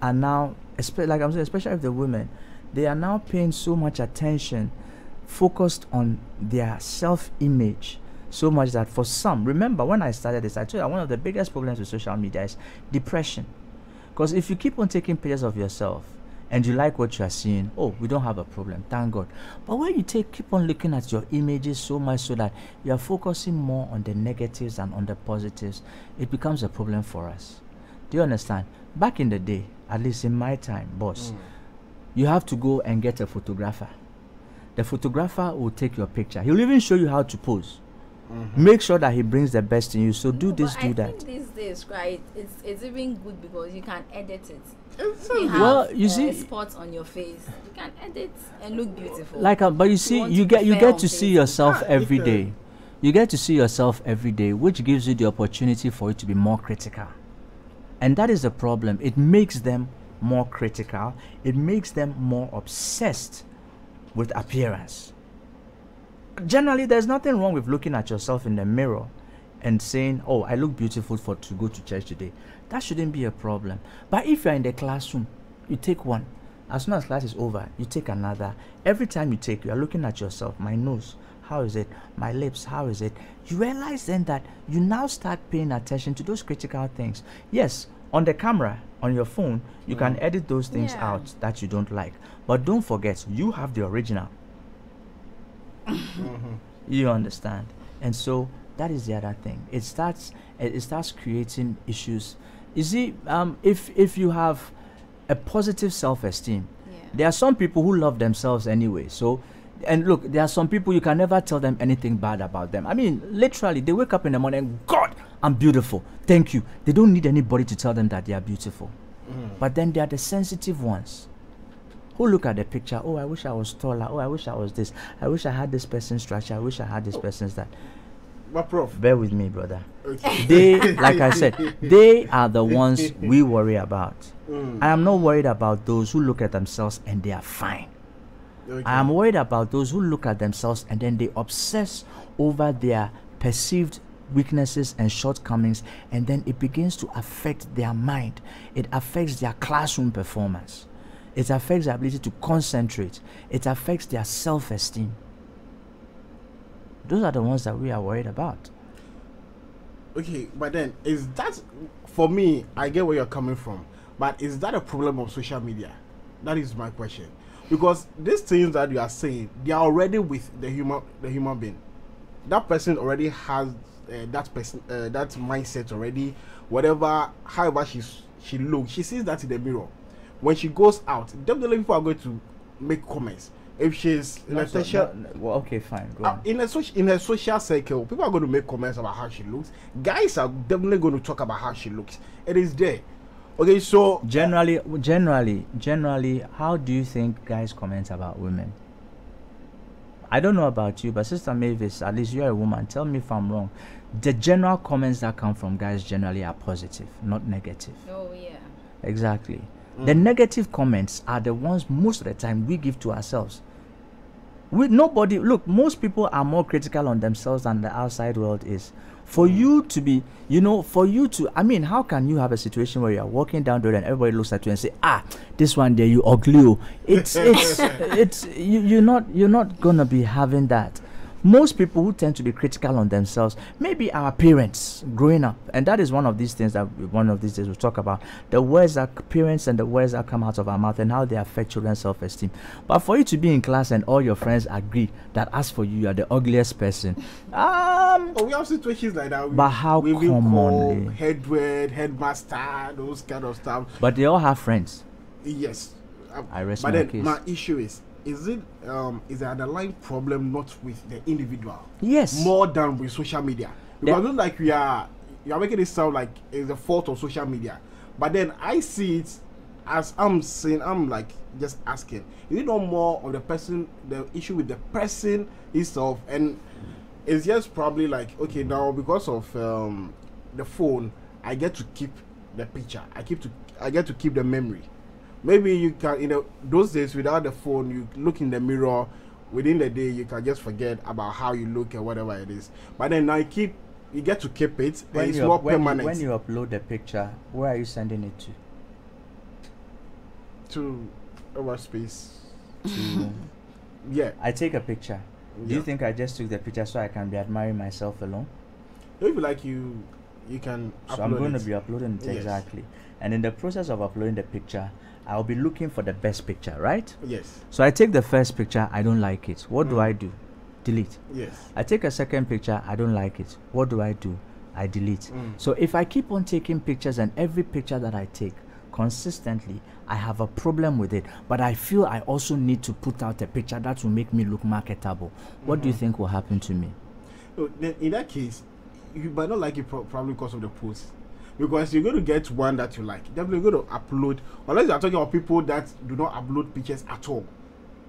are now, like I'm saying, especially the women, they are now paying so much attention, focused on their self-image, so much that for some, remember when I started this, I told you one of the biggest problems with social media is depression. Because if you keep on taking pictures of yourself and you like what you are seeing, oh, we don't have a problem, thank God. But when you keep on looking at your images so much so that you are focusing more on the negatives than on the positives, it becomes a problem for us. Do you understand? Back in the day, at least in my time, boss, you have to go and get a photographer. The photographer will take your picture. He'll even show you how to pose. Make sure that he brings the best in you. So do this, do that. I think these days, right, it's even good because you can edit it. Well, you see, spots on your face, you can edit and look beautiful. Like, but you see, you get to see yourself every day. You get to see yourself every day, which gives you the opportunity for you to be more critical. And that is the problem. It makes them more critical. It makes them more obsessed with appearance. Generally, there's nothing wrong with looking at yourself in the mirror and saying, oh, I look beautiful to go to church today. That shouldn't be a problem. But if you're in the classroom, you take one. As soon as class is over, you take another. Every time you take, you're looking at yourself. My nose, how is it? My lips, how is it? You realize then that you now start paying attention to those critical things. Yes, on the camera, on your phone, you can edit those things out that you don't like. But don't forget, you have the original. You understand? And so that is the other thing. It starts creating issues. You see, if you have a positive self-esteem, there are some people who love themselves anyway. So, and look, there are some people you can never tell them anything bad about them. I mean, literally, they wake up in the morning, God, I'm beautiful, thank you. They don't need anybody to tell them that they are beautiful. But then there are the sensitive ones who look at the picture. Oh, I wish I was taller. Oh, I wish I was this. I wish I had this person's structure. I wish I had this person's that. But Prof, bear with me, brother. Okay. They, like I said, they are the ones we worry about. I am not worried about those who look at themselves and they are fine. Okay. I am worried about those who look at themselves and then they obsess over their perceived weaknesses and shortcomings, and then it begins to affect their mind. It affects their classroom performance. It affects their ability to concentrate. It affects their self-esteem. Those are the ones that we are worried about. Okay, but then is that, for me, I get where you're coming from, but is that a problem of social media? That is my question. Because these things that you are saying, they are already with the human being. That person already has that mindset already. Whatever, however she looks, she sees that in the mirror. When she goes out, definitely people are going to make comments. If she's in a social, well, okay, fine. Go on. In a social circle, people are going to make comments about how she looks. Guys are definitely going to talk about how she looks. It is there. Okay, so generally, how do you think guys comment about women? I don't know about you, but Sister Mavis, at least you're a woman. Tell me if I'm wrong. The general comments that come from guys generally are positive, not negative. Oh yeah. Exactly. The negative comments are the ones most of the time we give to ourselves. Nobody, look, most people are more critical on themselves than the outside world is. For you to be, I mean, how can you have a situation where you're walking down the road and everybody looks at you and say, this one there, you ugly. Oh." You're not gonna be having that. Most people who tend to be critical on themselves, maybe our parents growing up, and that is one of these things that one of these days we'll talk about, the words that parents and the words that come out of our mouth and how they affect children's self-esteem. But for you to be in class and all your friends agree that as for you, you are the ugliest person. We have situations like that. But how commonly? Headward, headmaster, those kind of stuff. But they all have friends. Yes. I rest but my then case. my issue is the underlying problem not with the individual? Yes. More than with social media. Because I don't like you are making it sound like it's the fault of social media. But then I see it as I'm saying, I'm like just asking, is it not more of the issue with the person itself? And it's just probably like, okay, now because of the phone, I get to keep the picture. I get to keep the memory. Maybe you can, those days without the phone, you look in the mirror, within the day you can just forget about how you look or whatever it is. But then now you get to keep it, and it's more permanent. When you upload the picture, where are you sending it to? To our space. Yeah. I take a picture. Do you think I just took the picture so I can be admiring myself alone? If you like, you can upload. So I'm going to be uploading it, exactly. And in the process of uploading the picture, I'll be looking for the best picture, right? Yes. So I take the first picture, I don't like it. What do I do? Delete. Yes. I take a second picture, I don't like it. What do? I delete. So if I keep on taking pictures, and every picture that I take consistently, I have a problem with it. But I feel I also need to put out a picture that will make me look marketable. What do you think will happen to me? So then in that case, you might not like it probably because of the post. Because you're going to get one that you like. Definitely going to upload, unless you're talking about people that do not upload pictures at all.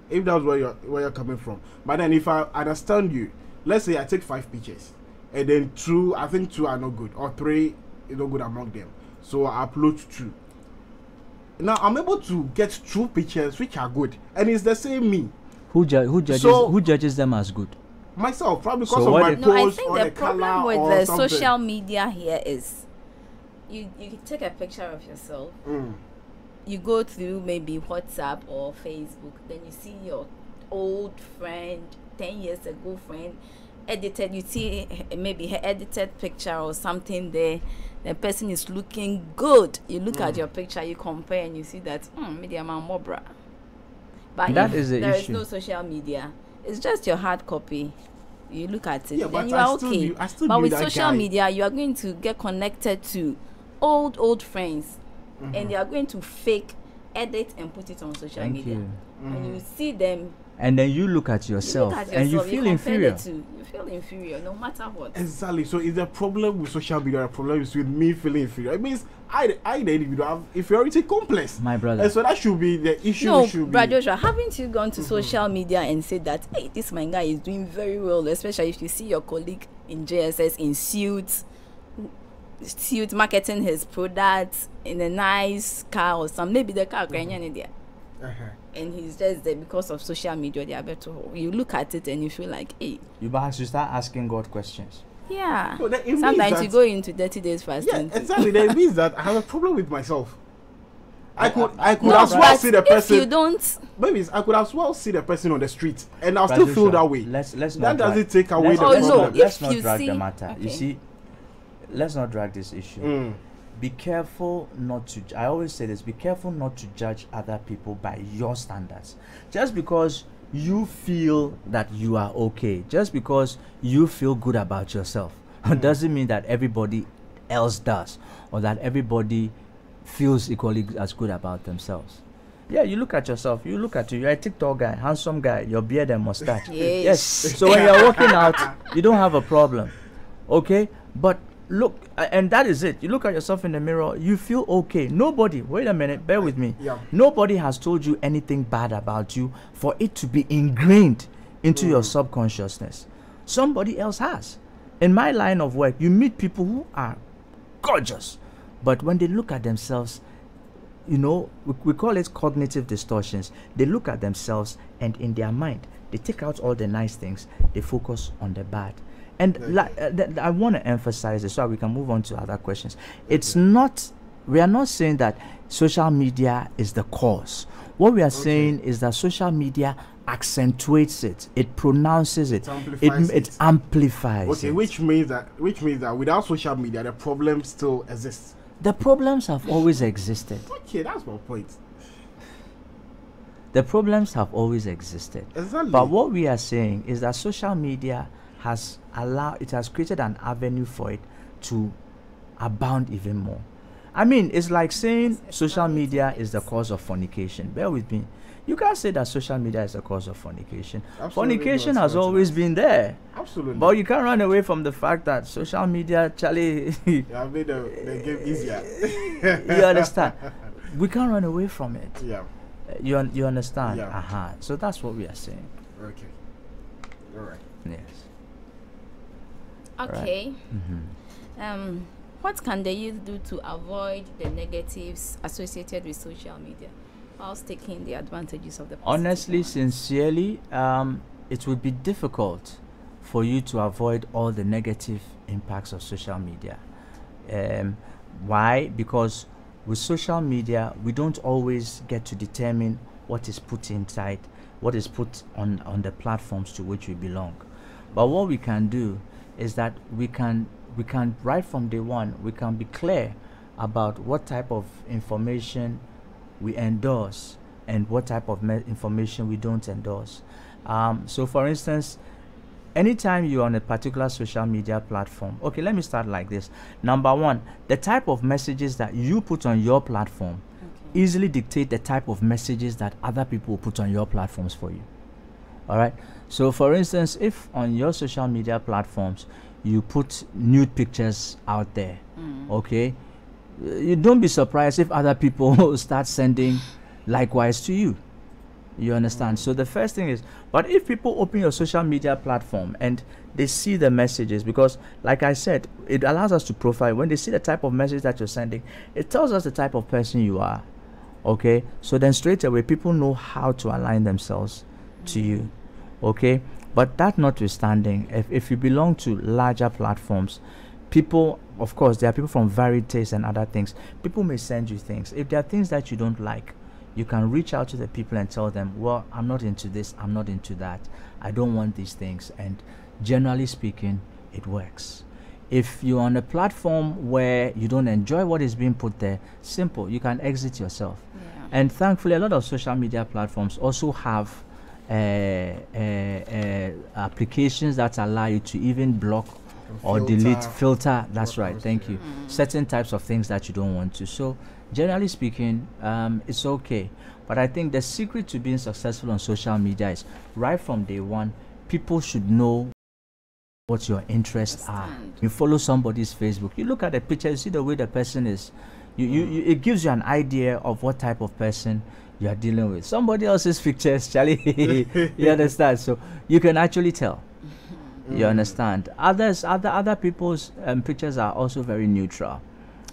If that's where you're coming from. But then if I understand you, let's say I take 5 pictures, and then 2 are not good, or 3 is not good among them. So I upload 2. Now I'm able to get 2 pictures which are good, and it's the same me. Who judges them as good? Myself, probably because of my post or the color. I think the problem or with the something. social media here is you take a picture of yourself, you go through maybe WhatsApp or Facebook, then you see your old friend, 10 years ago friend, edited, you see maybe her edited picture or something there, the person is looking good, you look at your picture, you compare, and you see that maybe I'm a mobra. But that if is the there issue. is no social media, it's just your hard copy. You look at it, Yeah, then but you I are still okay. knew- I still But knew with that social guy. media, you are going to get connected to old friends, and they are going to fake, edit, and put it on social Thank media. you. And you see them, And then you look at you yourself, look at and you yourself, feel compare inferior. the two. You feel inferior, no matter what. Exactly. So is the problem with social media? The problem is with me feeling inferior. It means I the individual have inferiority complex. My brother. And so that should be the issue. No, should Brad be. Joshua, haven't you gone to social media and said that, hey, this my guy is doing very well, especially if you see your colleague in JSS in suits marketing his products in a nice car or something, maybe the car there, and he's just there because of social media. They are better. You look at it and you feel like, hey, You start asking God questions. yeah. So then it means Sometimes that- you go into 30 days Yeah, fasting. exactly. That means that I have a problem with myself. I could No, as well but see the if person. you don't, Maybe I could as well see the person on the street, and I'll But still feel Joshua, that way. Let's That not doesn't take away let's- the Oh, let's no, problem. not- Let's if not you drag see- the matter. You okay. see, let's not drag this issue. Be careful not to. I always say this: be careful not to judge other people by your standards. Just because you feel that you are okay, just because you feel good about yourself, doesn't mean that everybody else does, or that everybody feels equally as good about themselves. Yeah, you look at yourself, you're a TikTok guy, handsome guy, your beard and mustache. Yes. So when you're walking out, you don't have a problem. Okay? But look, and that is it. You look at yourself in the mirror, you feel okay. Nobody, wait a minute, bear with me. Yeah. Nobody has told you anything bad about you for it to be ingrained into your subconsciousness. Somebody else has. In my line of work, you meet people who are gorgeous, but when they look at themselves, you know, we call it cognitive distortions. They look at themselves, and in their mind, they take out all the nice things, they focus on the bad. And I want to emphasize this so we can move on to other questions. It's not, we are not saying that social media is the cause. What we are saying is that social media accentuates it, it pronounces it, it amplifies okay, it. Which means that without social media, the problem still exists. The problems have always existed. Okay, that's my point. The problems have always existed. Exactly. But what we are saying is that social media has created an avenue for it to abound even more. I mean, it's like saying social media is the cause of fornication. Bear with me. You can't say that social media is the cause of fornication. Absolutely Fornication not. has always been there. Absolutely. But you can't run away from the fact that social media, Charlie, Yeah, made the game easier. you understand? We can't run away from it. Yeah. You understand? Yeah. So that's what we are saying. Okay. All right. Yes. Okay. Mm-hmm. What can the youth do to avoid the negatives associated with social media, whilst taking the advantages of the positive Honestly, ones? sincerely, it would be difficult for you to avoid all the negative impacts of social media. Why? Because with social media, we don't always get to determine what is put inside, what is put on the platforms to which we belong. But what we can do is that we can right from day one, we can be clear about what type of information we endorse and what type of information we don't endorse. So for instance, anytime you're on a particular social media platform, okay, let me start like this. Number one, the type of messages that you put on your platform easily dictate the type of messages that other people will put on your platforms for you. All right. So for instance, if on your social media platforms you put nude pictures out there, okay, you don't be surprised if other people start sending likewise to you. You understand? So the first thing is, but if people open your social media platform and they see the messages, because like I said, it allows us to profile. When they see the type of message that you're sending, it tells us the type of person you are. Okay, so then straight away people know how to align themselves to you. Okay, but that notwithstanding, if you belong to larger platforms, people, of course, there are people from varied tastes and other things. People may send you things. If there are things that you don't like, you can reach out to the people and tell them, well, I'm not into this, I'm not into that, I don't want these things. And generally speaking, it works. If you're on a platform where you don't enjoy what is being put there, simple, you can exit yourself. Yeah. And thankfully, a lot of social media platforms also have applications that allow you to even block or delete, filter, that's right, thank you, certain types of things that you don't want to. So generally speaking, it's okay. But I think the secret to being successful on social media is right from day one, people should know what your interests are. You follow somebody's Facebook, you look at the picture, you see the way the person is, it gives you an idea of what type of person you are dealing with. Somebody else's pictures, Charlie, you understand? So you can actually tell. You understand? Other people's pictures are also very neutral.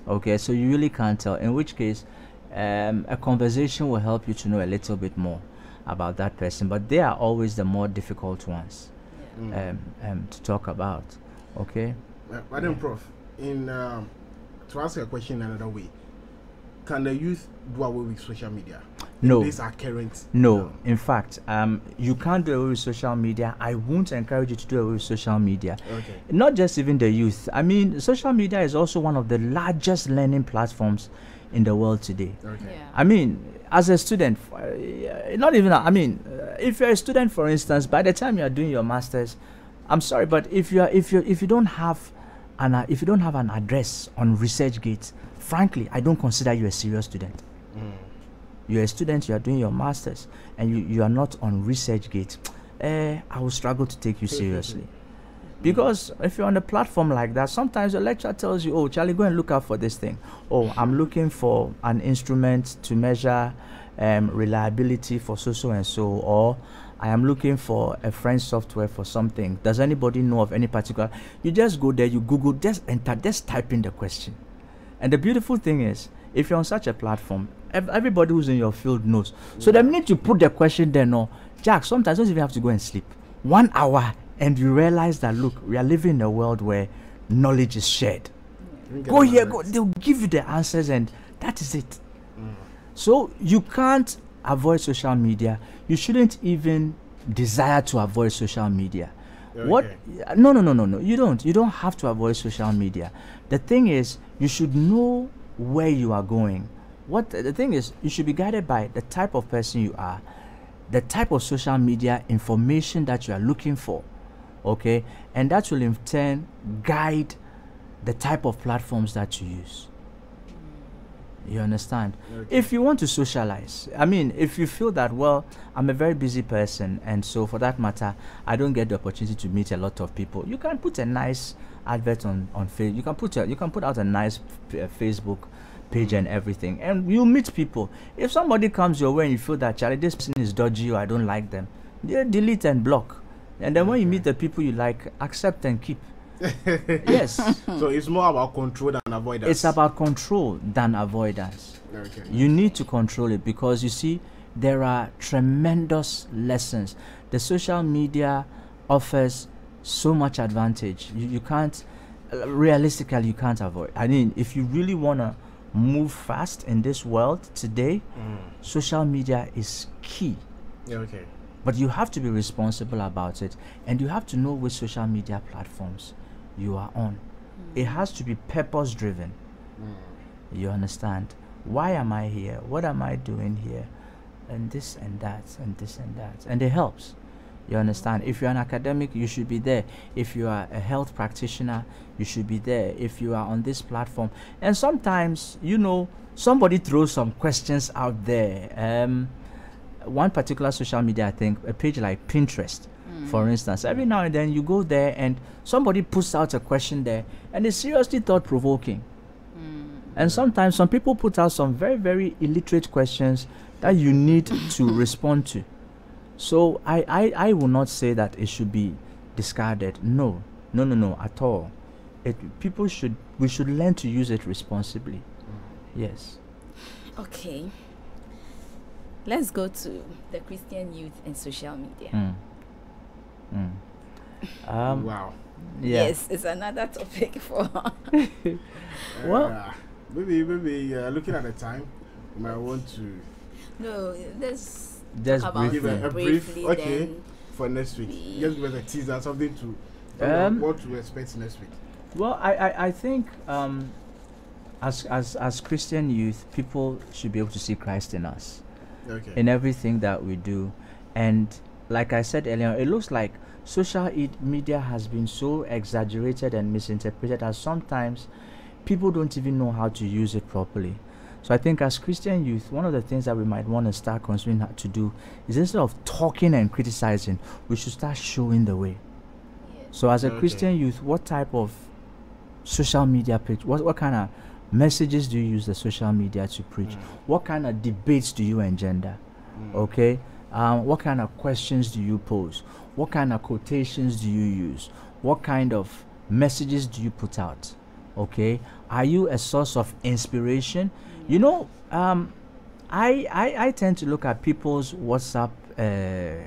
Okay, so you really can't tell. In which case, a conversation will help you to know a little bit more about that person. But they are always the more difficult ones to talk about. Okay. Madam Prof, to answer your question another way, can the youth do away with social media? No. These are current. No. In fact, you can't do away with social media. I won't encourage you to do away with social media. Okay. Not just even the youth. I mean, social media is also one of the largest learning platforms in the world today. Okay. Yeah. I mean, as a student, not even, I mean, if you're a student, for instance, by the time you are doing your masters, I'm sorry, but if you don't have an address on ResearchGate, frankly, I don't consider you a serious student. You're a student, you are doing your masters, and you are not on ResearchGate. I will struggle to take you seriously. Because if you're on a platform like that, sometimes the lecturer tells you, oh, Charlie, go and look out for this thing. Oh, I'm looking for an instrument to measure reliability for so and so, or I am looking for a French software for something. Does anybody know of any particular? You just go there, you Google, just enter, just type in the question. And the beautiful thing is, if you're on such a platform, everybody who's in your field knows. So the minute you put the question there, no, Jack, sometimes you don't even have to go and sleep. 1 hour, and you realize that, look, we are living in a world where knowledge is shared. Go here, go. They'll give you the answers, and that is it. So you can't avoid social media. You shouldn't even desire to avoid social media. Okay. What? No. You don't. You don't have to avoid social media. The thing is, you should know where you are going. What the thing is, you should be guided by the type of person you are, the type of social media information that you are looking for. Okay, and that will in turn guide the type of platforms that you use. You understand? Okay. If you want to socialize, I mean, if you feel that, well, I'm a very busy person, and so for that matter, I don't get the opportunity to meet a lot of people, you can put a nice advert on Facebook. You can put out a nice Facebook page and everything, and you meet people. If somebody comes your way and you feel that, Charlie, this person is dodgy or I don't like them, delete and block. And then when you meet the people you like, accept and keep. Yes. So it's more about control than avoidance. It's about control than avoidance. Okay. You need to control it, because you see, there are tremendous lessons. The social media offers so much advantage. You can't, realistically, you can't avoid. I mean, if you really want to move fast in this world today, social media is key. Okay. But you have to be responsible about it, and you have to know which social media platforms you are on. It has to be purpose driven. You understand? Why am I here? What am I doing here? And this and that and this and that. And it helps. You understand? If you're an academic, you should be there. If you are a health practitioner, you should be there. If you are on this platform. And sometimes, you know, somebody throws some questions out there. One particular social media, I think, a page like Pinterest, for instance, every now and then you go there and somebody puts out a question there, and it's seriously thought-provoking. And sometimes some people put out some very, very illiterate questions that you need to respond to. So I will not say that it should be discarded. No, at all. We should learn to use it responsibly. Yes. Okay. Let's go to the Christian youth and social media. Wow. Yeah. Yes, it's another topic for. Well, maybe looking at the time, you might want to. No, let's just talk about give briefly. a brief, briefly, okay, then for next week. we- Just give us a teaser, something to what to expect next week. Well, I think as Christian youth, people should be able to see Christ in us, Okay. in everything that we do. And like I said earlier, it looks like social media has been so exaggerated and misinterpreted that sometimes people don't even know how to use it properly. So I think as Christian youth, one of the things that we might want to start considering how to do is, instead of talking and criticizing, we should start showing the way. Yes. So as a Okay. Christian youth, what type of social media page, what kind of messages do you use the social media to preach? What kind of debates do you engender? Okay. What kind of questions do you pose? What kind of quotations do you use? What kind of messages do you put out? Okay. Are you a source of inspiration? You know, I tend to look at people's WhatsApp,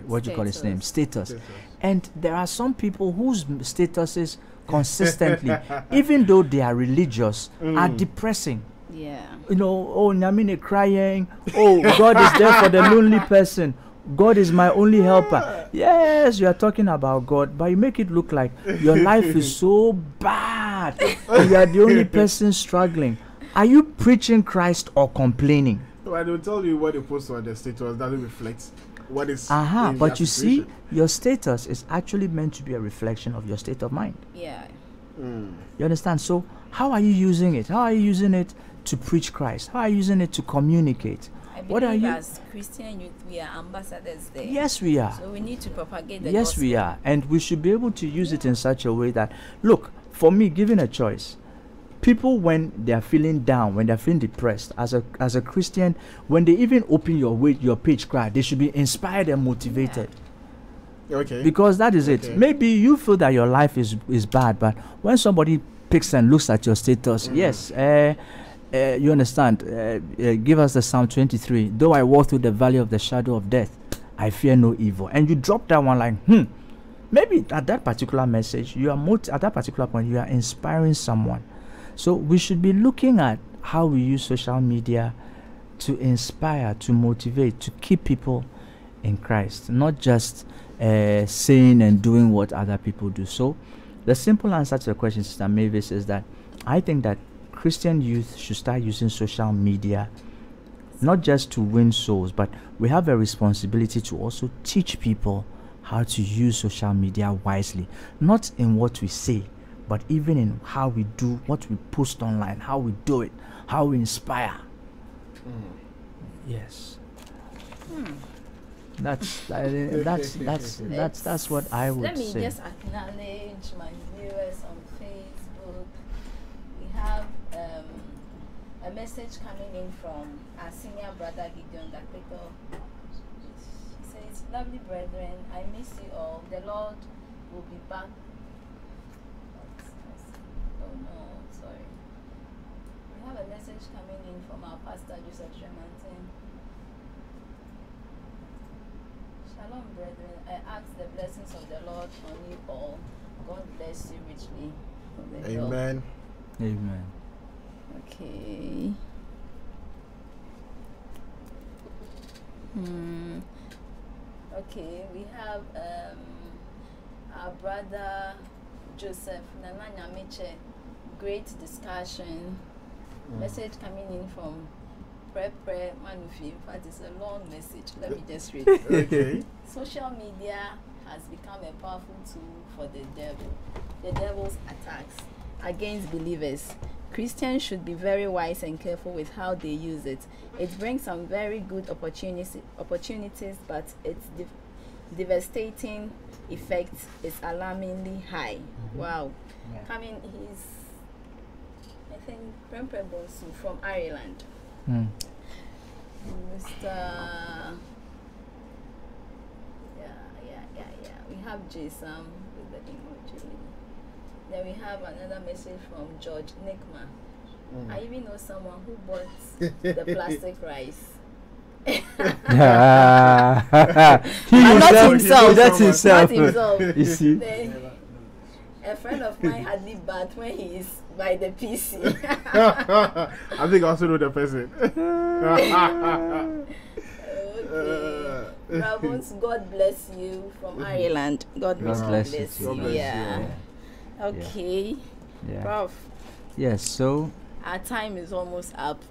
what do you call his name? Status. And there are some people whose statuses consistently, even though they are religious, are depressing. Yeah. You know, oh, Namine crying. Oh, God is there for the lonely person. God is my only helper. Yes, you are talking about God, but you make it look like your life is so bad. And you are the only person struggling. Are you preaching Christ or complaining? So I don't tell you what they post on the status doesn't reflect what is. in But their you see, situation. your status is actually meant to be a reflection of your state of mind. Yeah. You understand? So how are you using it? How are you using it to preach Christ? How are you using it to communicate? I What are believe you? as Christian youth, we are ambassadors there. Yes, we are. So we need to propagate the Yes, gospel. we are. And we should be able to use it in such a way that, look, for me, given a choice, people, when they are feeling down, when they're feeling depressed, as a Christian, when they even open your page, cry, they should be inspired and motivated. Okay. Because that is Okay. it. Maybe you feel that your life is bad, but when somebody picks and looks at your status, yes, you understand. Give us the Psalm 23. Though I walk through the valley of the shadow of death, I fear no evil. And you drop that one like, maybe at that particular message, you are at that particular point, you are inspiring someone. So we should be looking at how we use social media to inspire, to motivate, to keep people in Christ, not just saying and doing what other people do. So the simple answer to the question, Sister Mavis, is that I think that Christian youth should start using social media not just to win souls, but we have a responsibility to also teach people how to use social media wisely, not in what we say, but even in how we do, what we post online, how we do it, how we inspire. Yes. That's what I would Let me say. just acknowledge my viewers on Facebook. We have a message coming in from our senior brother Gideon Dakpeto. He says, "Lovely brethren, I miss you all. The Lord will be back." Oh no, sorry. We have a message coming in from our pastor Joseph Tremantin. Shalom, brethren. I ask the blessings of the Lord on you all. God bless you richly. Amen. Amen. Okay. Okay, we have our brother Joseph Nananya Meche. Great discussion. Message coming in from Pre Manufi. In fact, it's a long message. Let me just read it. Okay. Social media has become a powerful tool for the devil. The devil's attacks against believers. Christians should be very wise and careful with how they use it. It brings some very good opportunities, but its devastating effect is alarmingly high. Wow. Coming, he's, I think, Prempre Bonsu from Ireland. Mr. Yeah. We have Jason with the emoji. Then we have another message from George Nickma. I even know someone who bought the plastic rice. Not himself. That's himself. Not himself. You see? Then, a friend of mine had lived bath when he is by the PC. I think I also know the person. Okay. Rabbons, God bless you from Ireland. God bless you. God bless Yeah. you. Okay. Yeah. Prof, Yes. So our time is almost up.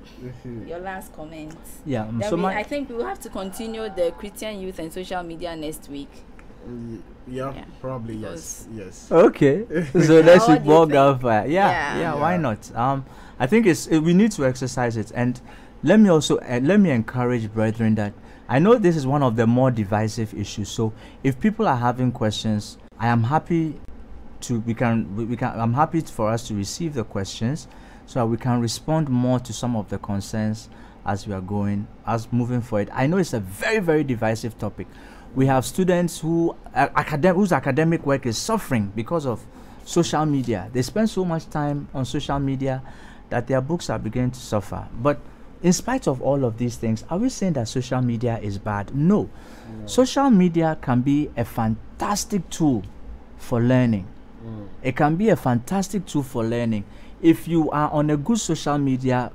Your last comment. yeah. Then So I think we will have to continue the Christian youth and social media next week. Yeah, Yeah. probably yes. Yes. okay. So let's What do you walk think? out fire. Yeah. Yeah. Why not? I think we need to exercise it, and let me also let me encourage brethren that I know this is one of the more divisive issues. So if people are having questions, I am happy to I'm happy for us to receive the questions so that we can respond more to some of the concerns as we are moving forward. I know it's a very, very divisive topic. We have students whose academic work is suffering because of social media. They spend so much time on social media that their books are beginning to suffer. But in spite of all of these things, are we saying that social media is bad? No. Social media can be a fantastic tool for learning. It can be a fantastic tool for learning. If you are on a good social media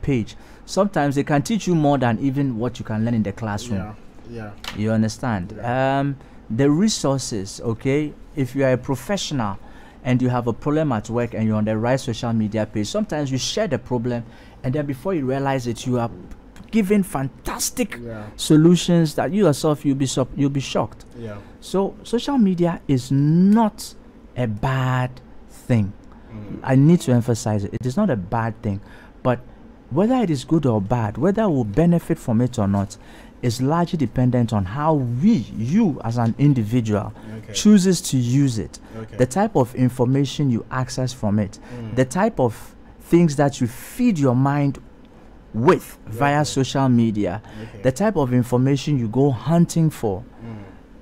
page, sometimes they can teach you more than even what you can learn in the classroom. Yeah. You understand? Yeah. The resources, okay? If you are a professional and you have a problem at work and you're on the right social media page, sometimes you share the problem and then before you realize it, you are giving fantastic solutions that you yourself you'll be shocked. Yeah. So social media is not a bad thing. I need to emphasize it. It is not a bad thing, but whether it is good or bad, whether we'll benefit from it or not, is largely dependent on how you as an individual chooses to use it, the type of information you access from it, the type of things that you feed your mind with via social media, the type of information you go hunting for.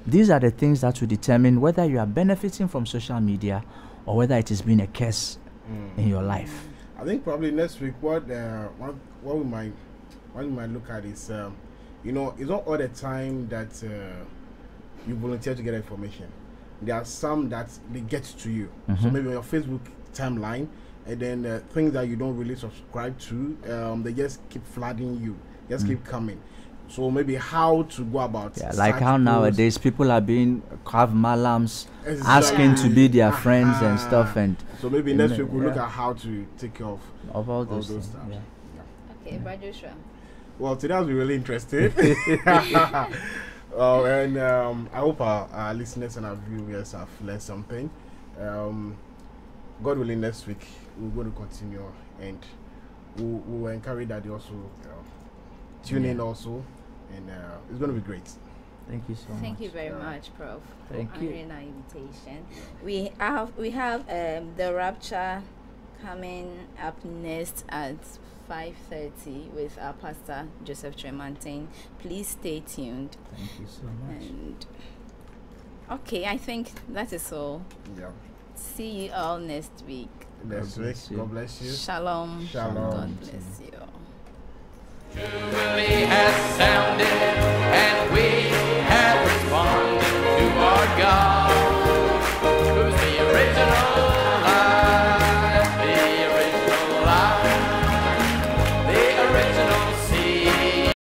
These are the things that will determine whether you are benefiting from social media or whether it has been a curse in your life. I think probably next week what we might look at is it's not all the time that you volunteer to get information. There are some that they get to you. So maybe on your Facebook timeline, and then things that you don't really subscribe to, they just keep flooding you, just keep coming. So maybe how to go about like how nowadays people have malams asking to be their friends and stuff, and so maybe next week we'll look at how to take care of all those things. stuff. Okay, Brad Joshua. Well, today I was really interested. And I hope our listeners and our viewers have learned something. God willing, next week we're going to continue, and we'll encourage that you also tune in also, and it's going to be great. Thank you so much. Thank you very much, Prof. Thank for you. honoring our invitation. We have the Rapture coming up next at 5:30 with our pastor Joseph Tremantin. Please stay tuned. Thank you so much. And okay, I think that is all. Yeah. See you all next week. Next week. God bless you. Shalom. Shalom. God bless you. Jubilee has sounded.